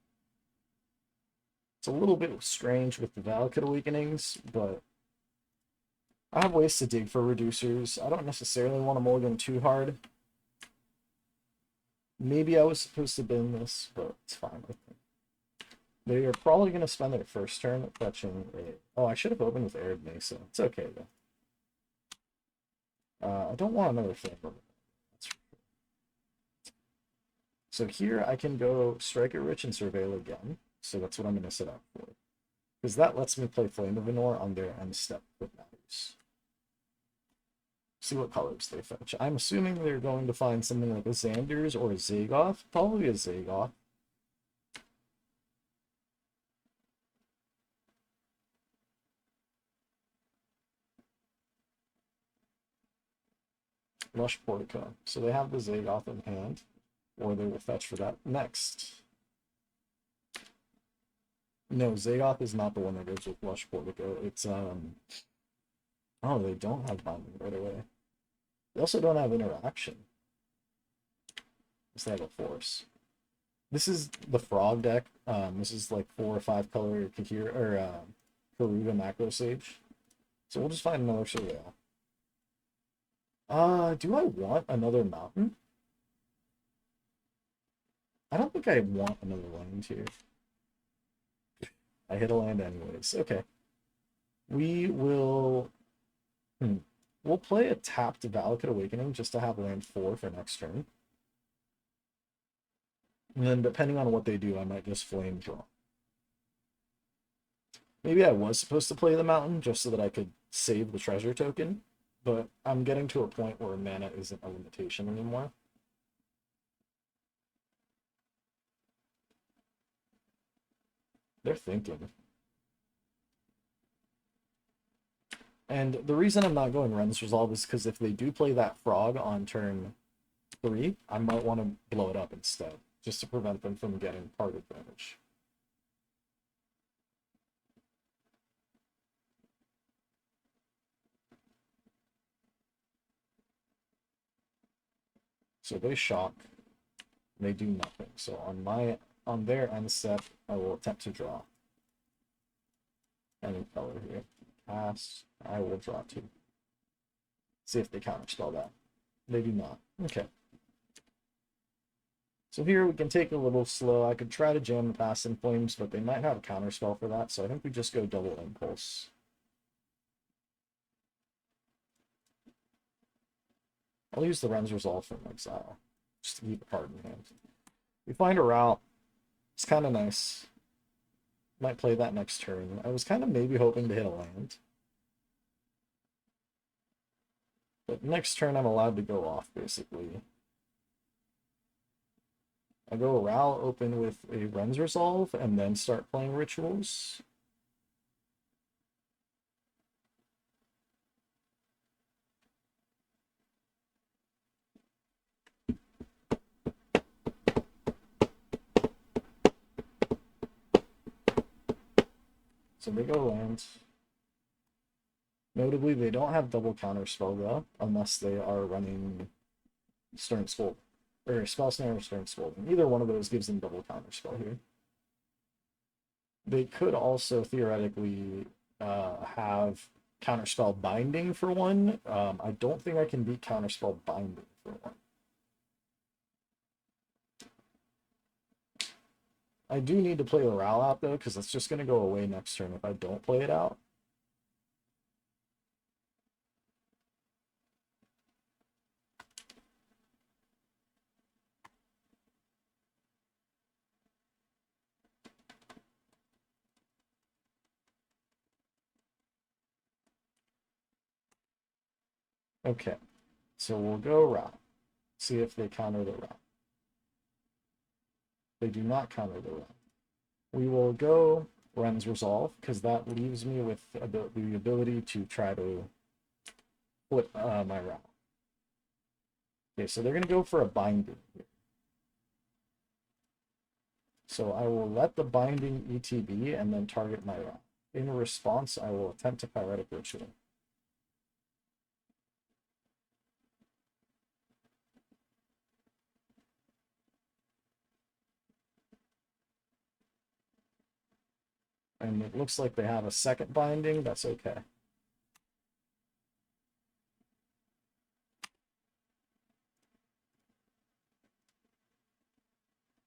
It's a little bit strange with the Valakut Awakenings, but I have ways to dig for reducers. I don't necessarily want to mulligan too hard. Maybe I was supposed to bin this, but it's fine with me. They are probably going to spend their first turn fetching a... Oh, I should have opened with Arid Mesa. It's okay, though. I don't want another thing. So here I can go Striker Rich and Surveil again. So that's what I'm going to set up for. Because that lets me play Flame of Anor on their end step with Matters. See what colors they fetch. I'm assuming they're going to find something like a Xander's or a Zagoth. Probably a Zagoth. Lush Portico. So they have the Zagoth in hand. Or they will fetch for that next. No, Zagoth is not the one that goes with Lush Portico. It's, Oh, they don't have binding right away. They also don't have interaction. They have a force. This is the frog deck. This is like 4 or 5 color Kahir or Keruga Macro Sage. So we'll just find another Surveil. Do I want another mountain? I don't think I want another land here. I hit a land anyways. Okay. We will... We'll play a tapped Valakut Awakening just to have land 4 for next turn. And then depending on what they do, I might just flame draw. Maybe I was supposed to play the mountain just so that I could save the treasure token, but I'm getting to a point where mana isn't a limitation anymore. They're thinking. And the reason I'm not going Ren's Resolve is because if they do play that frog on turn 3, I might want to blow it up instead, just to prevent them from getting part advantage. So they shock, they do nothing. So on their end step, I will attempt to draw. Any color here. Pass. I will draw 2. See if they counterspell that. They do not. Okay. So here we can take a little slow. I could try to jam the Pass in Flames, but they might have a counterspell for that, so I think we just go double Impulse. I'll use the Ren's Resolve from exile, just to keep a card in hand. We find a Ral. It's kind of nice. Might play that next turn. I was kind of maybe hoping to hit a land. But next turn I'm allowed to go off, basically. I go Ral open with a Ren's Resolve and then start playing rituals. So they go land. Notably, they don't have double counter spell though, unless they are running Stern Scold. Or Spell Snare or Stern Scold. Either one of those gives them double counter spell here. They could also theoretically have Counterspell Binding for one. I don't think I can beat Counterspell Binding for one. I do need to play the Ral out though, because it's just going to go away next turn if I don't play it out. Okay, so we'll go Ral. See if they counter the Ral. They do not counter the Ral. We will go Ren's Resolve, because that leaves me with the ability to try to flip my Ral. Okay, so they're going to go for a Binding here. So I will let the Binding ETB and then target my Ral. In response, I will attempt to Pyretic Ritual. And it looks like they have a second Binding. That's okay.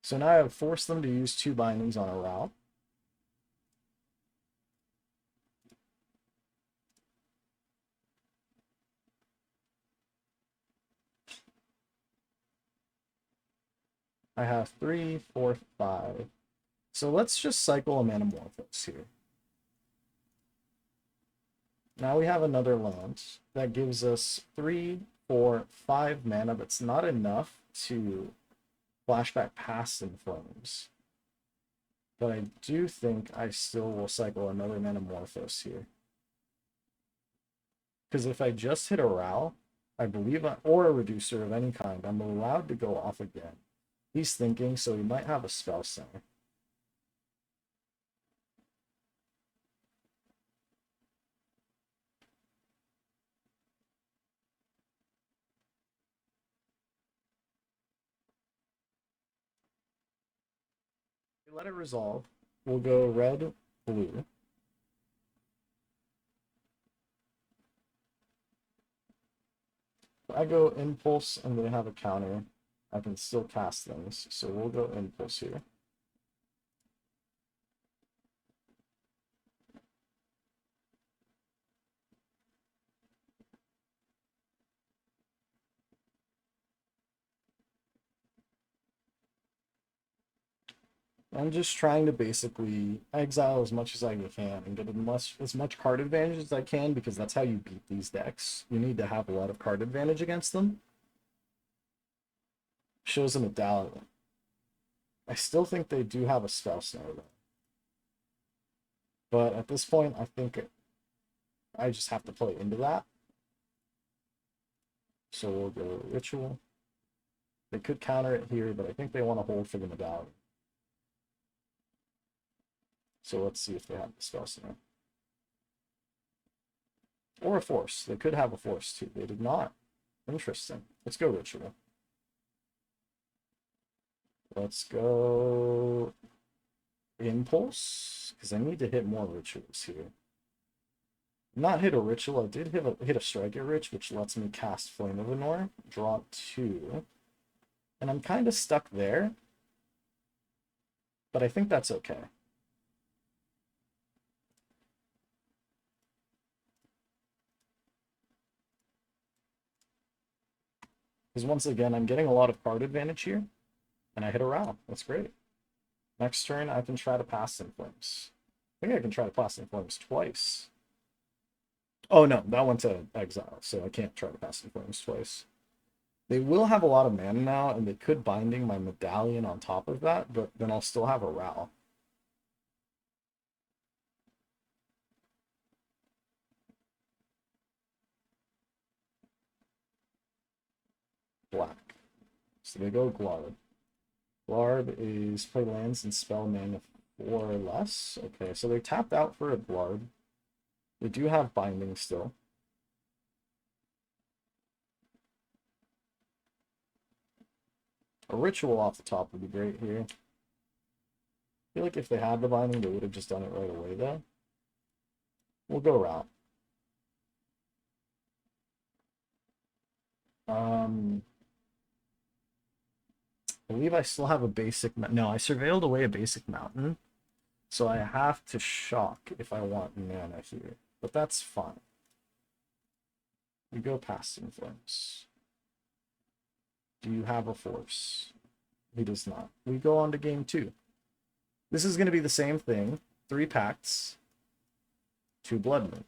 So now I've forced them to use 2 Bindings on a Ral. I have 3, 4, 5. So let's just cycle a Manamorphose here. Now we have another land that gives us 3, 4, 5 mana, but it's not enough to flashback past In Flames. But I do think I still will cycle another Manamorphose here. Because if I just hit a Ral, I believe, or a Reducer of any kind, I'm allowed to go off again. He's thinking, so he might have a Spell Center. Let it resolve. We'll go red, blue. If I go Impulse and they have a counter, I can still cast things. So we'll go Impulse here. I'm just trying to basically exile as much as I can and get as much card advantage as I can, because that's how you beat these decks. You need to have a lot of card advantage against them. Shows a medallion. I still think they do have a Spell Snare though. But at this point, I think I just have to play into that. So we'll go Ritual. They could counter it here, but I think they want to hold for the medallion. So let's see if they have the Spell Center. Or a Force. They could have a Force too. They did not. Interesting. Let's go Ritual. Let's go Impulse, because I need to hit more rituals here. Not hit a ritual. I did hit a Striker Rich, which lets me cast Flame of Anor, draw 2. And I'm kind of stuck there. But I think that's okay. Because once again, I'm getting a lot of card advantage here. And I hit a Ral. That's great. Next turn, I can try to pass In Flames. I think I can try to pass In Flames twice. Oh no, that went to exile, so I can't try to pass In Flames twice. They will have a lot of mana now, and they could binding my medallion on top of that, but then I'll still have a Ral. Black. So they go Glarb. Glarb is play lands and spell mana 4 or less. Okay, so they're tapped out for a Glarb. They do have binding still. A ritual off the top would be great here. I feel like if they had the binding, they would have just done it right away, though. We'll go route. I believe I still have a basic... No, I surveilled away a basic mountain. So I have to shock if I want mana here. But that's fine. We go past Influence. Do you have a force? He does not. We go on to game 2. This is going to be the same thing. 3 pacts. 2 Blood Moon.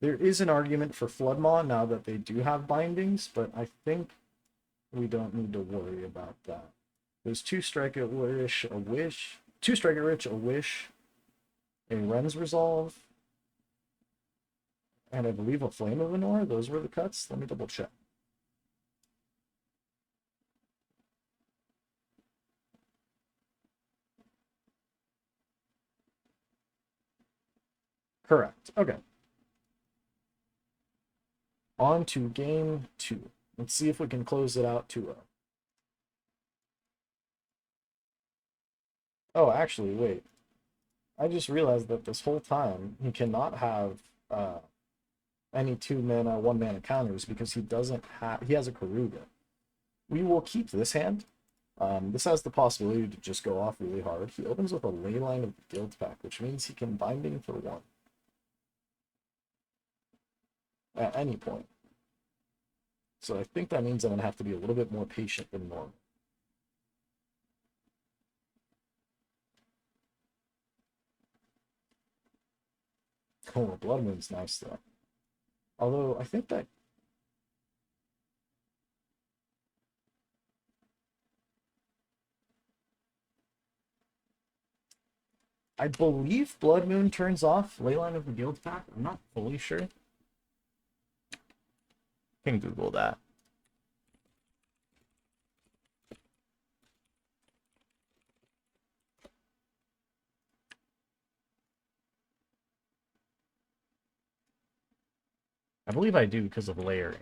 There is an argument for Floodmaw now that they do have bindings, but I think we don't need to worry about that. There's 2 Strike at Wish, a Wish, 2 Strike at Rich, a Wish, a Ren's Resolve, and I believe a Flame of Anor. Those were the cuts. Let me double check. Correct. Okay. On to game 2. Let's see if we can close it out 2-0. Oh, actually, wait. I just realized that this whole time he cannot have any 2 mana, 1 mana counters because he doesn't have. He has a Keruga. We will keep this hand. This has the possibility to just go off really hard. He opens with a Leyline of the Guild Pack, which means he can binding for 1 at any point. So I think that means I'm going to have to be a little bit more patient than normal. Oh, Blood Moon's nice though. Although I think that I believe Blood Moon turns off Leyline of the Guild Pack. I'm not fully sure. Can Google that. I believe I do because of layering.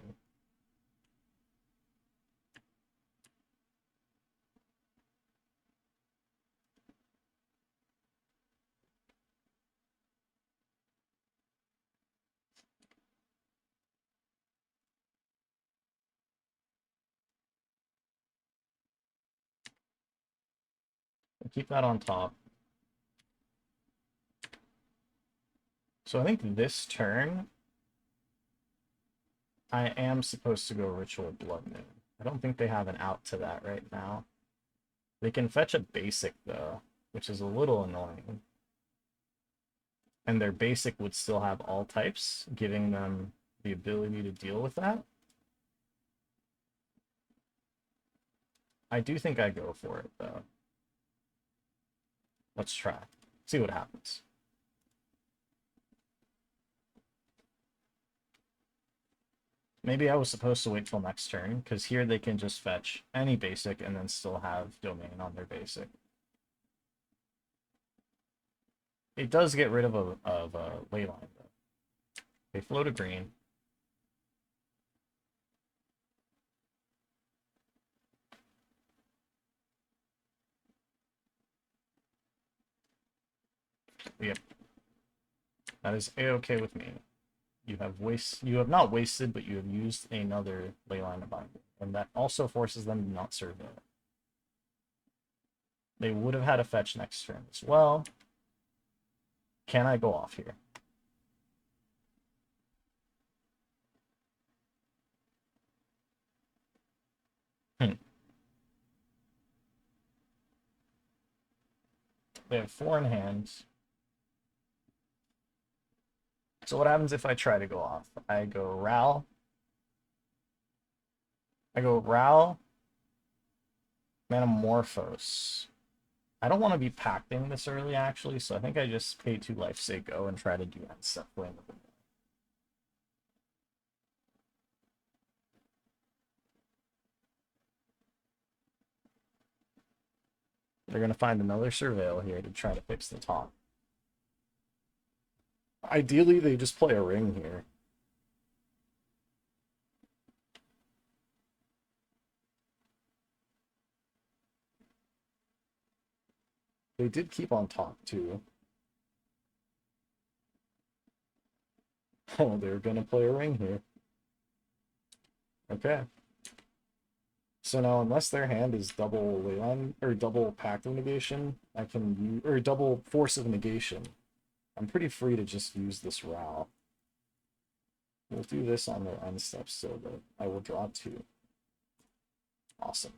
I'll keep that on top. So I think this turn, I am supposed to go Ritual Blood Moon. I don't think they have an out to that right now. They can fetch a basic, though, which is a little annoying. And their basic would still have all types, giving them the ability to deal with that. I do think I go for it, though. Let's try. See what happens. Maybe I was supposed to wait till next turn, because here they can just fetch any basic and then still have domain on their basic. It does get rid of a leyline, though. They float a green. Yep. That is a-okay with me. You have not wasted, but you have used another leyline of binding, and that also forces them to not survey. They would have had a fetch next turn as well. Can I go off here? They have 4 in hand. So what happens if I try to go off? I go Ral. I go Ral, Manamorphose. I don't want to be pacting this early, actually, so I think I just pay 2 life, say go, and try to do that stuff playing with them. They're going to find another Surveil here to try to fix the top. Ideally, they just play a ring here. They did keep on top, too. Oh, they're going to play a ring here. Okay. So now, unless their hand is double Leyline, or double Pact of Negation, I can use, or double Force of Negation. I'm pretty free to just use this Ral. We'll do this on their end steps so that I will draw 2. Awesome.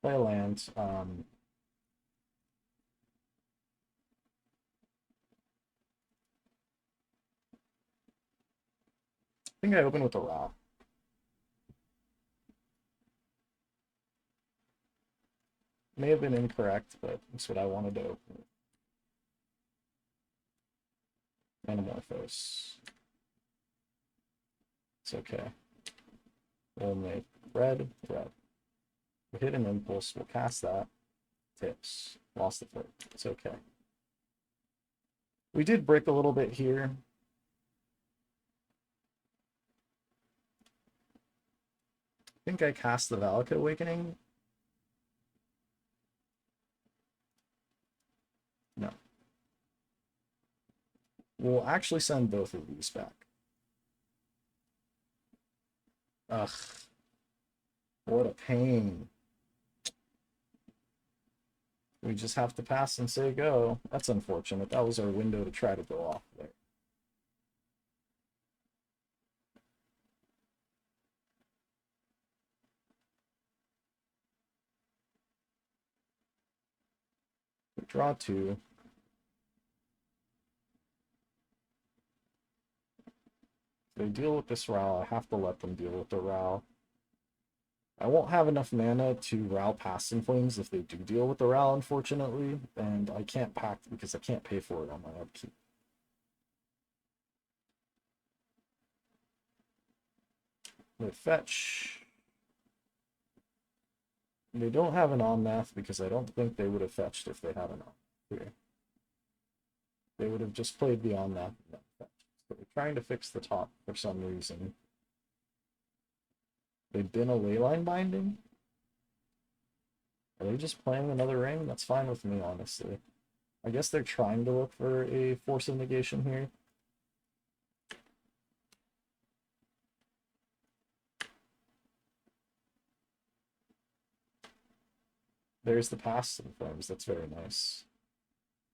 Play a land. I think I open with a Ral. May have been incorrect, but that's what I wanted to open. Manamorphose. It's okay. We'll make red, red. We hit an impulse, we'll cast that. Tips. Lost the flip. It's okay. We did brick a little bit here. I think I cast the Valakut Awakening. No. We'll actually send both of these back. Ugh. What a pain. We just have to pass and say go. That's unfortunate. That was our window to try to go off there. We draw 2. If they deal with this Ral, I have to let them deal with the Ral. I won't have enough mana to Ral past in Flames if they do deal with the Ral, unfortunately, and I can't pact because I can't pay for it on my upkeep. They fetch. They don't have an Omnath because I don't think they would have fetched if they had an Omnath here. They would have just played the Omnath and then fetched. So they're trying to fix the top for some reason. They've been a Leyline Binding? Are they just playing another ring? That's fine with me, honestly. I guess they're trying to look for a Force of Negation here. There's the Past in Flames. That's very nice.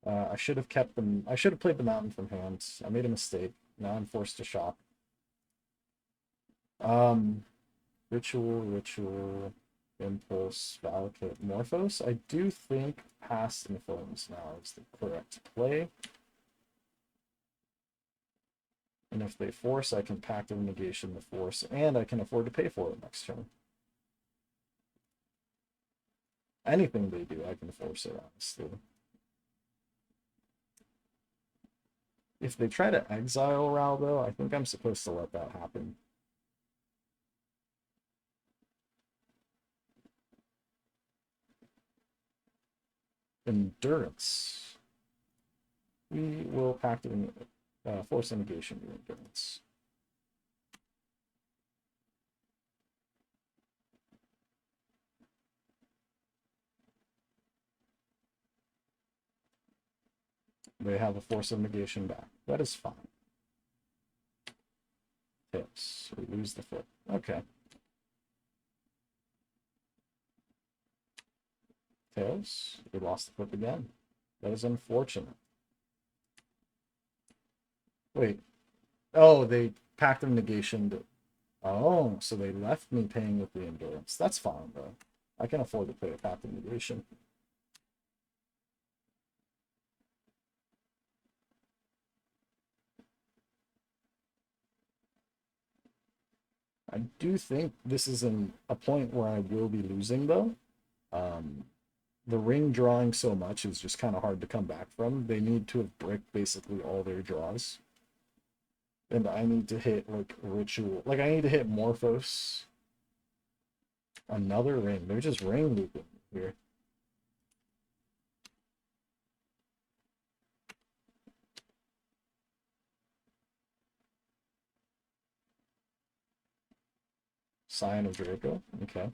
I should have kept them. I should have played the Mountain from hand. I made a mistake. Now I'm forced to shop. Ritual, Impulse, Valakut, Morphos. I do think Past in Flames now is the correct play. And if they force, I can Pact of Negation the force, and I can afford to pay for it next turn. Anything they do, I can force it, honestly. If they try to exile Ral, though, I think I'm supposed to let that happen. Endurance. We will Pact of Force Negation your Endurance. They have a Force of Negation back. That is fine. Tips. We lose the foot. Okay. Tails. We lost the foot again. That is unfortunate. Wait. Oh, they Pact of Negation. Oh, so they left me paying with the Endurance. That's fine, though. I can afford to pay a Pact of Negation. I do think this is a point where I will be losing, though. The ring drawing so much is just kind of hard to come back from. They need to have bricked basically all their draws. And I need to hit, like, Ritual. Like, I need to hit Morphos. Another ring. They're just ring looping here. Scion of Draco. Okay.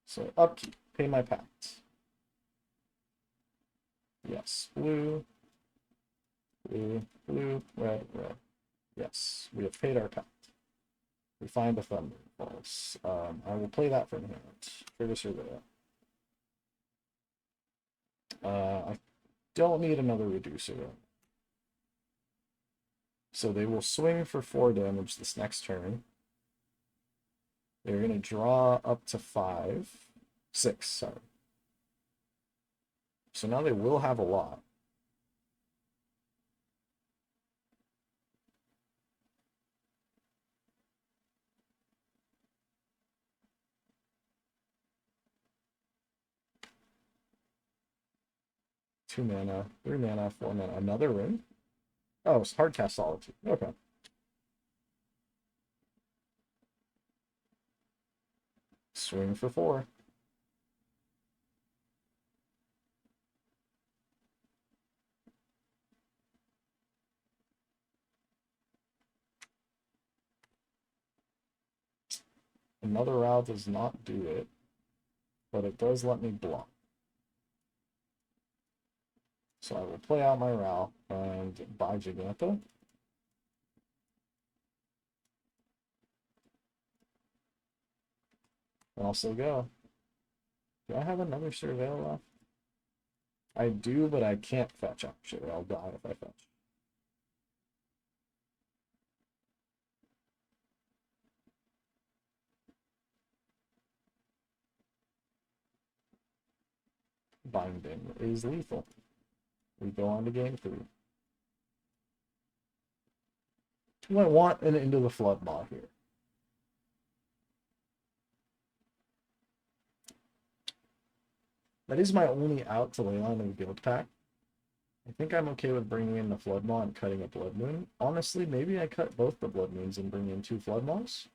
So, upkeep. Pay my pact. Yes. Blue. Blue. Blue. Red. Red. Yes. We have paid our pact. We find a Thunder Pulse. I will play that from here. Trigger Surveil. I don't need another Reducer. So they will swing for 4 damage this next turn. They're going to draw up to 6, sorry. So now they will have a lot. Two mana, 3 mana, 4 mana, another ring? Oh, it's Hardcast Solitude. Okay. Swing for 4. Another Row does not do it, but it does let me block. So I will play out my Row and buy Giganta. And also go. Do I have another Surveil left? I do, but I can't fetch, actually. I'll die if I fetch. Binding is lethal. We go on to game 3. Do I want an Into the Flood Maw here? That is my only out to Leyline of the Guild Pack. I think I'm okay with bringing in the Flood Maw and cutting a Blood Moon. Honestly, maybe I cut both the Blood Moons and bring in 2 Flood Maws.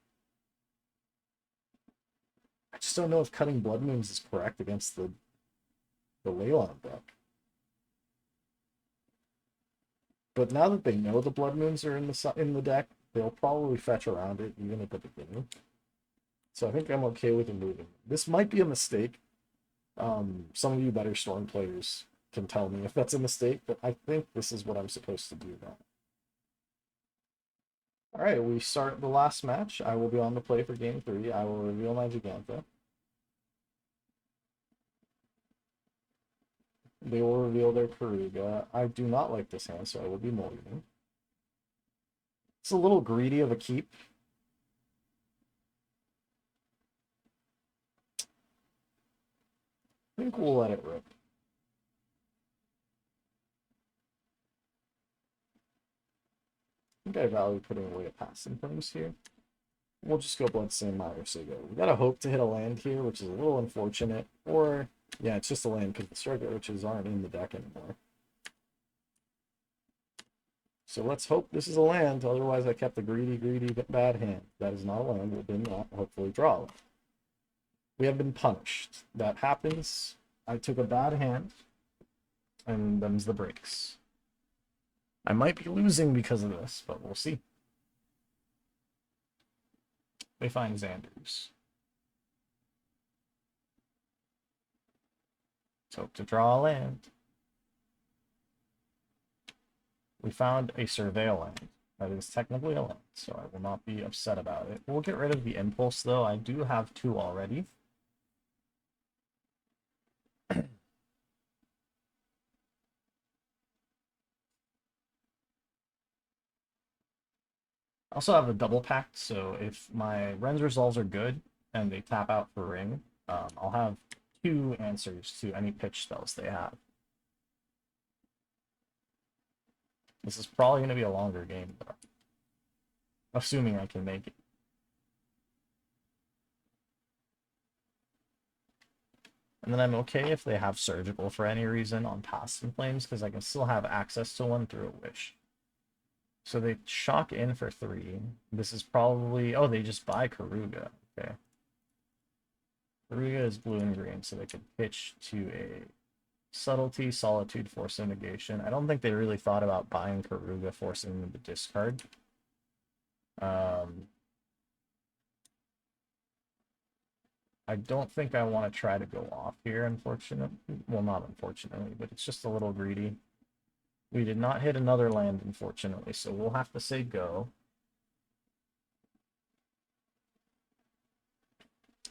I just don't know if cutting Blood Moons is correct against the Leyline deck. But now that they know the Blood Moons are in the deck, they'll probably fetch around it even at the beginning. So I think I'm okay with removing. This might be a mistake. Some of you better Storm players can tell me if that's a mistake, but I think this is what I'm supposed to do now. Alright, we start the last match. I will be on the play for game 3. I will reveal my Giganta. They will reveal their Keruga. I do not like this hand, so I will be mulliganing. It's a little greedy of a keep. I think we'll let it rip. I think I value putting away a passing things here. We'll just go Bloodstained Mire Sago. We gotta hope to hit a land here, which is a little unfortunate. Or, yeah, it's just a land because the Struggle Witches aren't in the deck anymore. So let's hope this is a land, otherwise I kept a greedy, bad hand. That is not a land, we'll then not hopefully draw. We have been punished. That happens. I took a bad hand, and them's the breaks. I might be losing because of this, but we'll see. They find Xander's. Let's hope to draw a land. We found a Surveil land. That is technically a land, so I will not be upset about it. We'll get rid of the Impulse, though. I do have 2 already. I also have a double pact, so if my Ren's Resolves are good and they tap out for Ring, I'll have 2 answers to any pitch spells they have. This is probably going to be a longer game, though. Assuming I can make it. And then I'm okay if they have Surgical for any reason on Past in Flames, because I can still have access to one through a Wish. So they shock in for 3. This is probably... Oh, they just buy Keruga. Okay. Keruga is blue and green, so they could pitch to a Subtlety, Solitude, Force of Negation. I don't think they really thought about buying Keruga, forcing them to discard. I don't think I want to try to go off here, unfortunately. Well, not unfortunately, but it's just a little greedy. We did not hit another land, unfortunately, so we'll have to say go.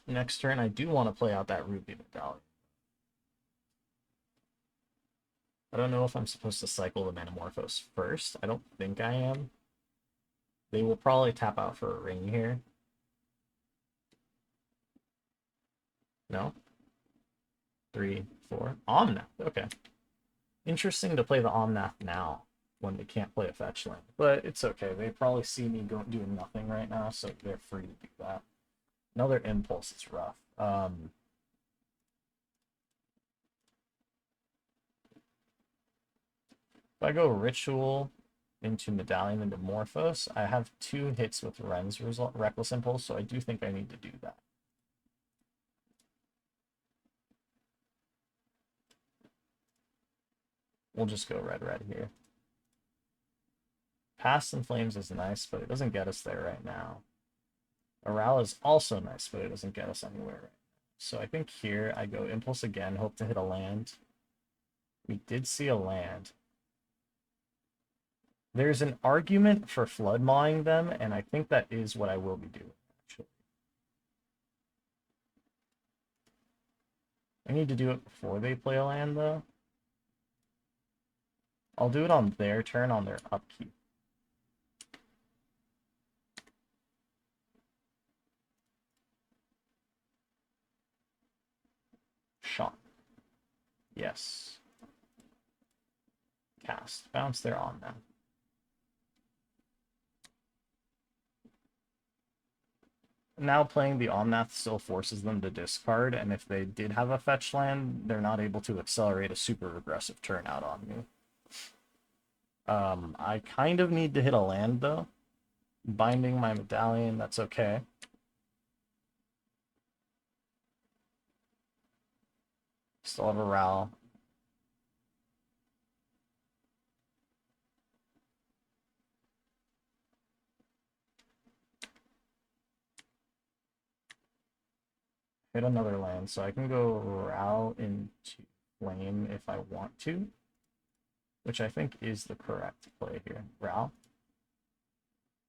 Next turn, I do want to play out that Ruby Medallion. I don't know if I'm supposed to cycle the Metamorphose first. I don't think I am. They will probably tap out for a ring here. No? 3, 4. Omnath, okay. Interesting to play the Omnath now when they can't play a fetch land. But it's okay. They probably see me doing nothing right now, so they're free to do that. Another Impulse is rough. If I go Ritual into Medallion into Morphos, I have 2 hits with Ren's Reckless Impulse, so I do think I need to do that. We'll just go red here. Past in Flames is nice, but it doesn't get us there right now. Aral is also nice, but it doesn't get us anywhere right now. So I think here I go Impulse again, hope to hit a land. We did see a land. There's an argument for flood mawing them, and I think that is what I will be doing, actually. I need to do it before they play a land, though. I'll do it on their turn, on their upkeep. Shot. Yes. Cast. Bounce their on them. Now playing the Omnath still forces them to discard, and if they did have a fetch land, they're not able to accelerate a super aggressive turn out on me. I kind of need to hit a land, though. Binding my Medallion, that's okay. Still have a Ral. Hit another land, so I can go Ral into Flame if I want to, which I think is the correct play here. Ral.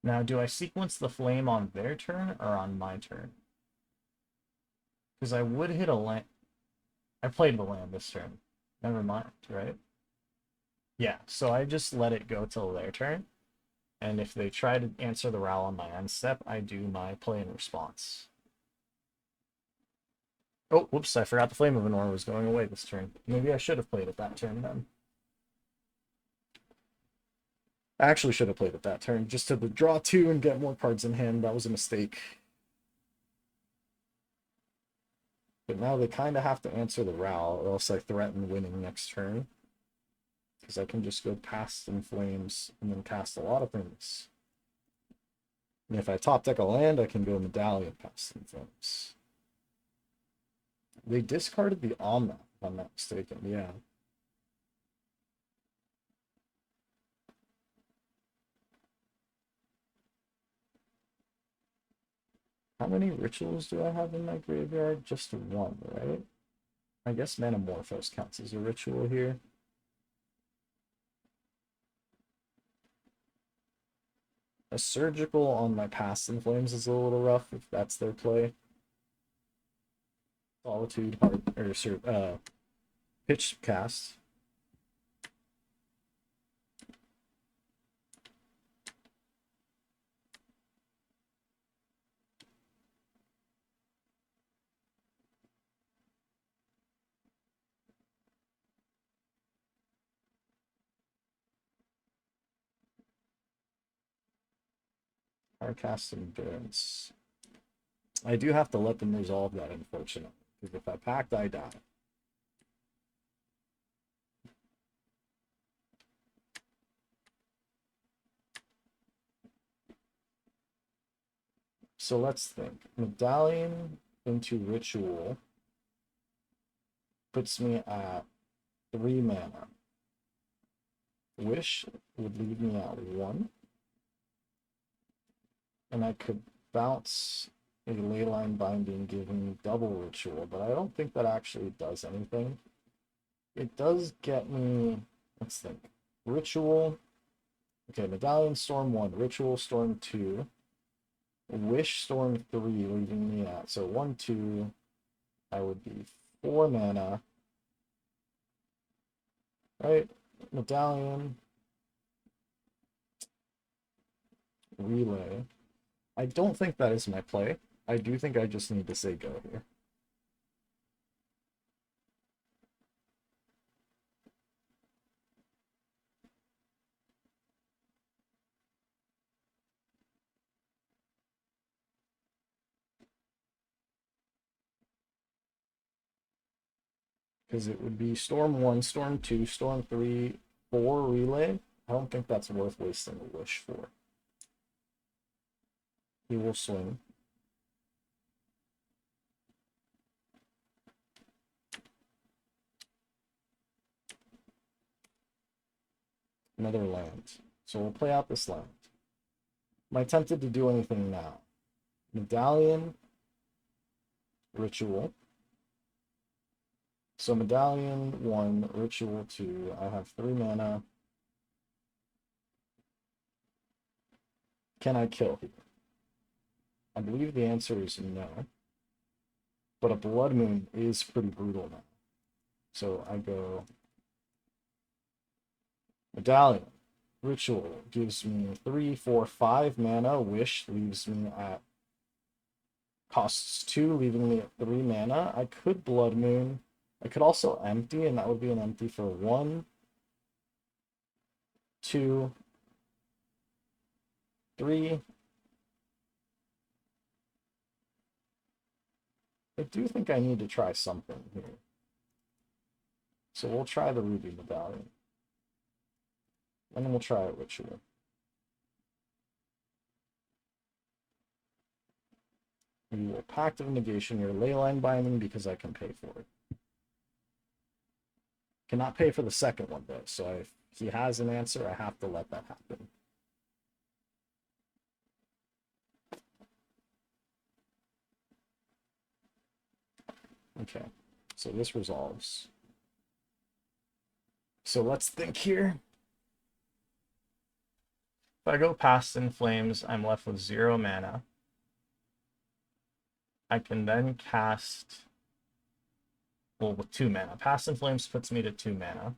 Now, do I sequence the Flame on their turn or on my turn? Because I would hit a land. I played the land this turn. Never mind, right? Yeah, so I just let it go till their turn. And if they try to answer the Ral on my end step, I do my play in response. Oh, whoops, I forgot the Flame of Anor was going away this turn. Maybe I should have played it that turn then. I actually should have played it that turn, just to draw 2 and get more cards in hand. That was a mistake. But now they kind of have to answer the Ral, or else I threaten winning next turn. Because I can just go Past in Flames and then cast a lot of things. And if I top deck a land, I can go Medallion Past in Flames. They discarded the Omnath, if I'm not mistaken, yeah. How many rituals do I have in my graveyard? Just 1, right? I guess Metamorphose counts as a ritual here. A Surgical on my Past in Flames is a little rough if that's their play. Solitude, Pitch Cast. Cast Endurance. I do have to let them resolve that, unfortunately. Because if I pact, I die. So let's think. Medallion into Ritual puts me at 3 mana. Wish would leave me at 1. And I could bounce a Leyline Binding, giving me double Ritual, but I don't think that actually does anything. It does get me, let's think. Ritual. Okay, Medallion Storm 1, Ritual Storm 2. Wish Storm 3, leaving me at, so 1, 2, I would be 4 mana, right? Medallion, Relay. I don't think that is my play. I do think I just need to say go here. Because it would be Storm 1, Storm 2, Storm 3, 4 Relay. I don't think that's worth wasting a Wish for. He will swing. Another land. So we'll play out this land. Am I tempted to do anything now? Medallion, Ritual. So Medallion 1, Ritual 2. I have 3 mana. Can I kill here? I believe the answer is no. But a Blood Moon is pretty brutal now. So I go Medallion. Ritual gives me 3, 4, 5 mana. Wish leaves me at costs 2, leaving me at 3 mana. I could Blood Moon. I could also empty, and that would be an empty for 1, 2, 3. I do think I need to try something here. So we'll try the Ruby Medallion. And then we'll try a Ritual. We will Pact of Negation your Leyline Binding because I can pay for it. Cannot pay for the second one though, so if he has an answer, I have to let that happen. Okay, so this resolves. So let's think here. If I go past In Flames, I'm left with 0 mana. I can then cast, well, with 2 mana. Past In Flames puts me to 2 mana.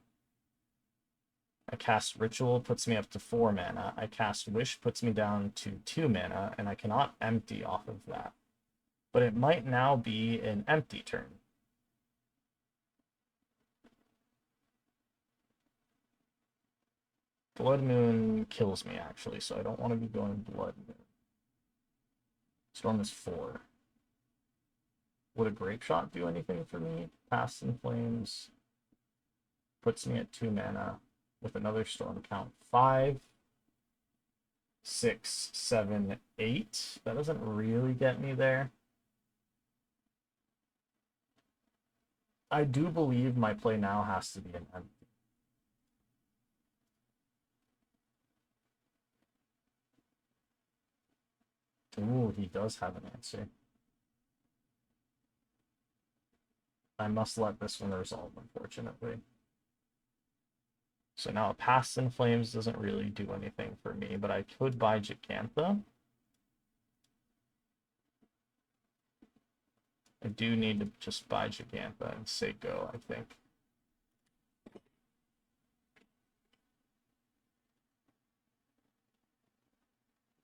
I cast Ritual, puts me up to 4 mana. I cast Wish, puts me down to 2 mana, and I cannot empty off of that. But it might now be an empty turn. Blood Moon kills me, actually, so I don't want to be going Blood Moon. Storm is 4. Would a Grape Shot do anything for me? Past In Flames puts me at 2 mana with another Storm count. 5, 6, 7, 8. That doesn't really get me there. I do believe my play now has to be an empty. Ooh, he does have an answer. I must let this one resolve, unfortunately. So now Past In Flames doesn't really do anything for me, but I could buy Gigantha. I do need to just buy Gigantha and say go, I think.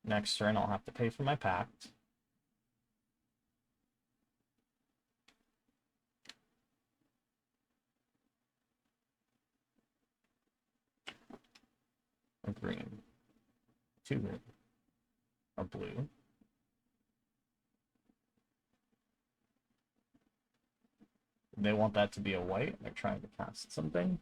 Next turn, I'll have to pay for my Pact. A green. 2 green. or blue. They want that to be a white. They're trying to cast something.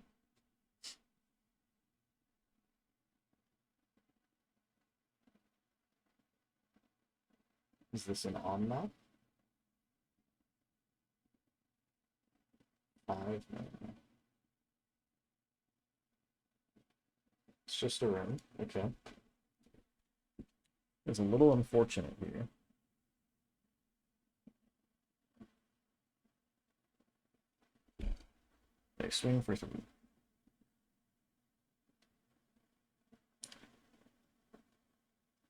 Is this an on map? 5? No. It's just a ring. Okay. It's a little unfortunate here. They swing for 3.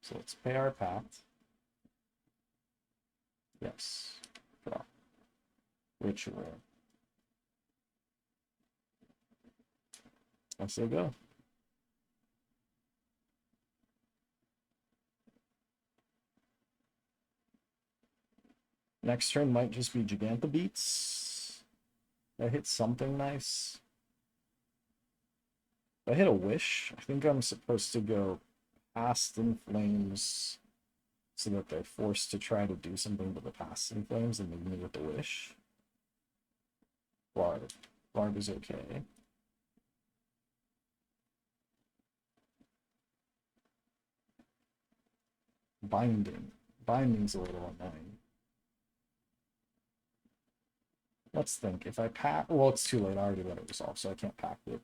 So let's pay our pact. Yes. Draw. Ritual. I say go. Next turn might just be Giganta Beats. I hit something nice. If I hit a Wish, I think I'm supposed to go past In Flames so that they're forced to try to do something to the past In Flames and leave me with the Wish. Barb. Barb is okay. Binding. Binding's a little annoying. Let's think. If I pack... Well, it's too late. I already let it resolve, so I can't pack it.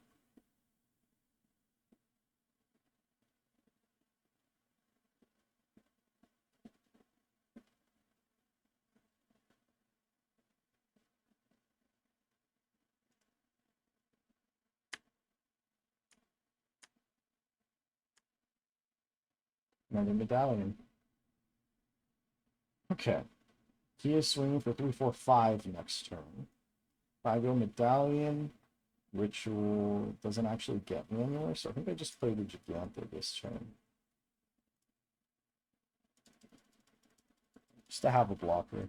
Another medallion. Okay. He is swinging for 3, 4, 5 next turn. If I go medallion, ritual doesn't actually get me anywhere, so I think I just play the Giganta this turn. Just to have a blocker.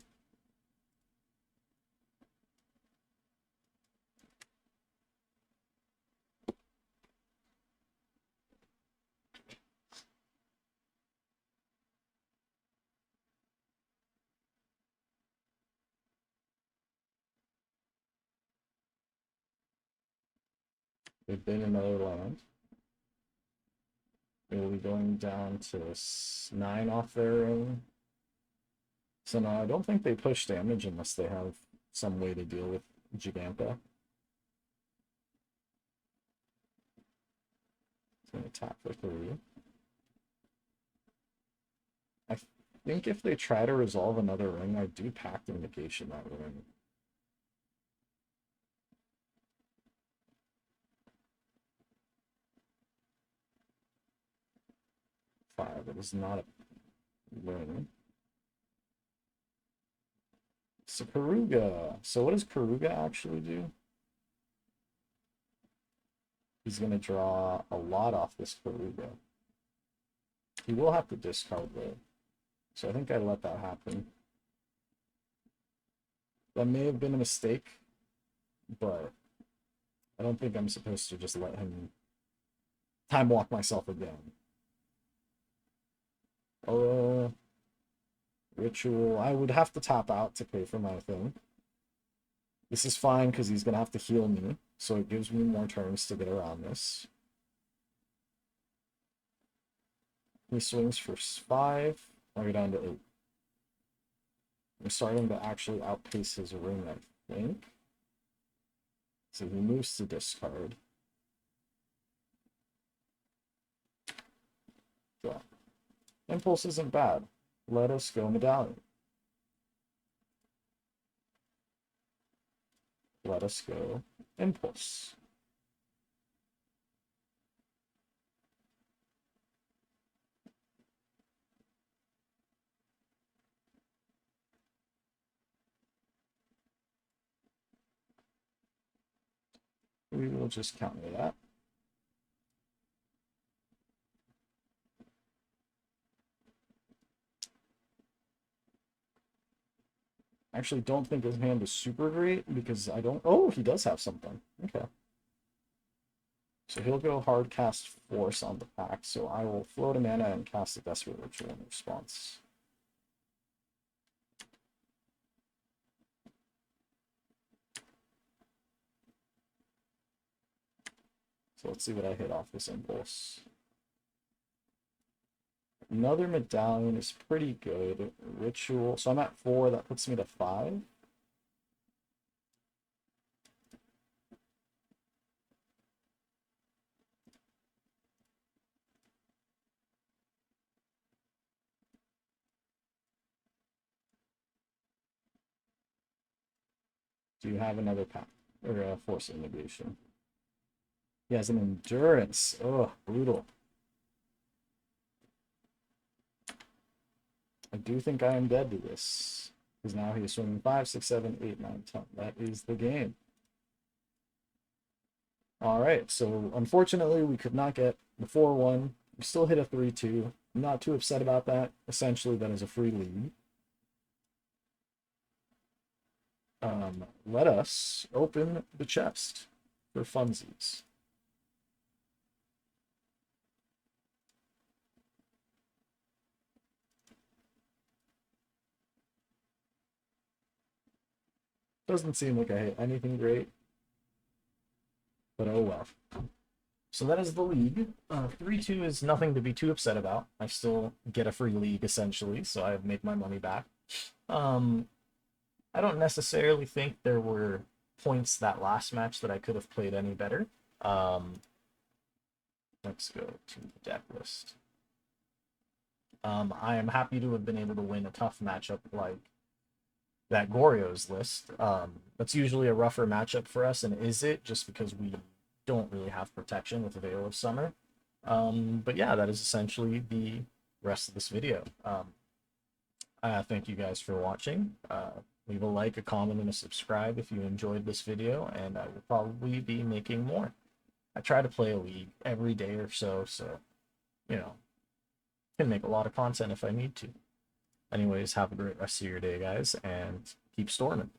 They've been another land. They will be going down to 9 off their ring. So no, I don't think they push damage unless they have some way to deal with Giganta. It's going to tap for 3. I think if they try to resolve another ring, I do Pact and Negation that ring. 5. It is not a ring. So Keruga. So what does Keruga actually do? He's going to draw a lot off this Keruga. He will have to discard though. So I think I let that happen. That may have been a mistake, but I don't think I'm supposed to just let him time walk myself again. Ritual. I would have to tap out to pay for my thing. This is fine because he's going to have to heal me, so it gives me more turns to get around this. He swings for 5. I'll go down to 8. I'm starting to actually outpace his ring, I think. So he moves to discard. Draw. Impulse isn't bad. Let us go medallion. Let us go impulse. We will just counter that. Actually, don't think his hand is super great because I don't... Oh, he does have something. Okay. So he'll go hard cast Force on the pack, so I will float a mana and cast a Desperate Ritual in response. So let's see what I hit off this impulse. Another Medallion is pretty good. Ritual, so I'm at 4, that puts me to 5. Do you have another pack or a Force of Negation? He has an Endurance. Oh, brutal. I do think I am dead to this. Because now he is swimming 5, 6, 7, 8, 9, 10. That is the game. Alright, so unfortunately we could not get the 4-1. We still hit a 3-2. I'm not too upset about that. Essentially, that is a free lead. Let us open the chest for funsies. Doesn't seem like I hit anything great, but oh well. So that is the league. 3-2 is nothing to be too upset about. I still get a free league, essentially, so I've made my money back. I don't necessarily think there were points that last match that I could have played any better. Let's go to the deck list. I am happy to have been able to win a tough matchup like that Goryo's list. That's usually a rougher matchup for us, and Izzet, just because we don't really have protection with the Veil of Summer. But yeah, that is essentially the rest of this video. Thank you guys for watching. Leave a like, a comment, and a subscribe if you enjoyed this video, and I will probably be making more. I try to play a league every day or so, you know, can make a lot of content if I need to. Anyways, have a great rest of your day, guys, and keep storming.